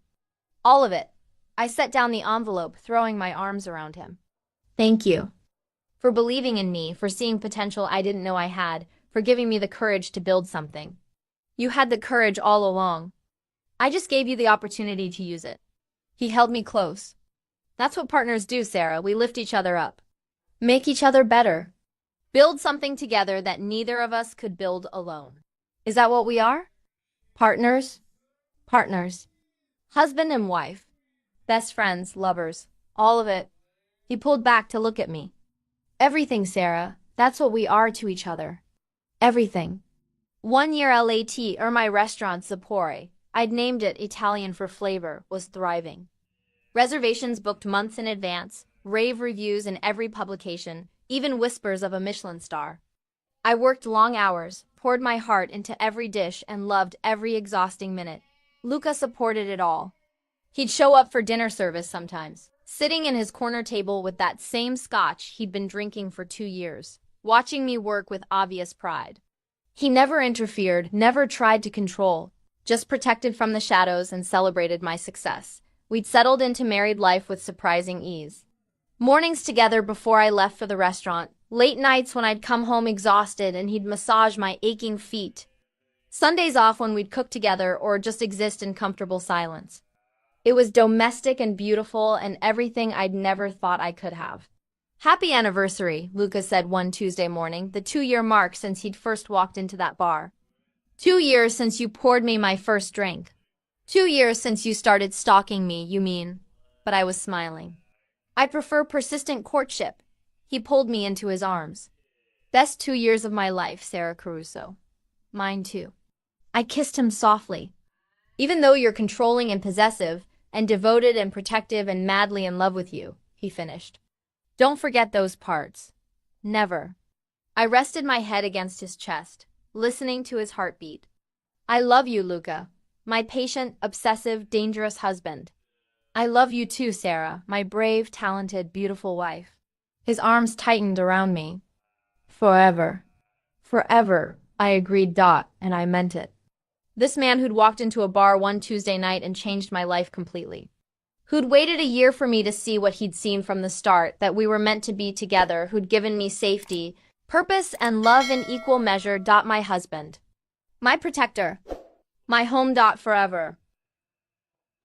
All of it. I set down the envelope, throwing my arms around him. Thank you. For believing in me, for seeing potential I didn't know I had, for giving me the courage to build something. You had the courage all along. I just gave you the opportunity to use it. He held me close. That's what partners do, Sarah. We lift each other up. Make each other better. Build something together that neither of us could build alone. Is that what we are? Partners? Partners. Husband and wife. Best friends, lovers. All of it. He pulled back to look at me. Everything, Sarah. That's what we are to each other. Everything. 1 year LAT, or my restaurant, Zapore, I'd named it Italian for flavor, was thriving. Reservations booked months in advance, rave reviews in every publication, even whispers of a Michelin star. I worked long hours, poured my heart into every dish, and loved every exhausting minute. Luca supported it all. He'd show up for dinner service sometimes, sitting in his corner table with that same scotch he'd been drinking for 2 years, watching me work with obvious pride. He never interfered, never tried to control, just protected from the shadows and celebrated my success. We'd settled into married life with surprising ease. Mornings together before I left for the restaurant, late nights when I'd come home exhausted and he'd massage my aching feet. Sundays off when we'd cook together or just exist in comfortable silence. It was domestic and beautiful and everything I'd never thought I could have. Happy anniversary, Luca said one Tuesday morning, the 2-year mark since he'd first walked into that bar. 2 years since you poured me my first drink. 2 years since you started stalking me, you mean? But I was smiling. I prefer persistent courtship. He pulled me into his arms. Best 2 years of my life, Sarah Caruso. Mine too. I kissed him softly. Even though you're controlling and possessive, and devoted and protective and madly in love with you, he finished. Don't forget those parts. Never. I rested my head against his chest, listening to his heartbeat. I love you, Luca, my patient, obsessive, dangerous husband. I love you too, Sarah, my brave, talented, beautiful wife. His arms tightened around me. Forever. Forever, I agreed, and I meant it. This man who'd walked into a bar one Tuesday night and changed my life completely. Who'd waited a year for me to see what he'd seen from the start, that we were meant to be together, who'd given me safety, purpose, and love in equal measure, my husband. My protector. My home, forever.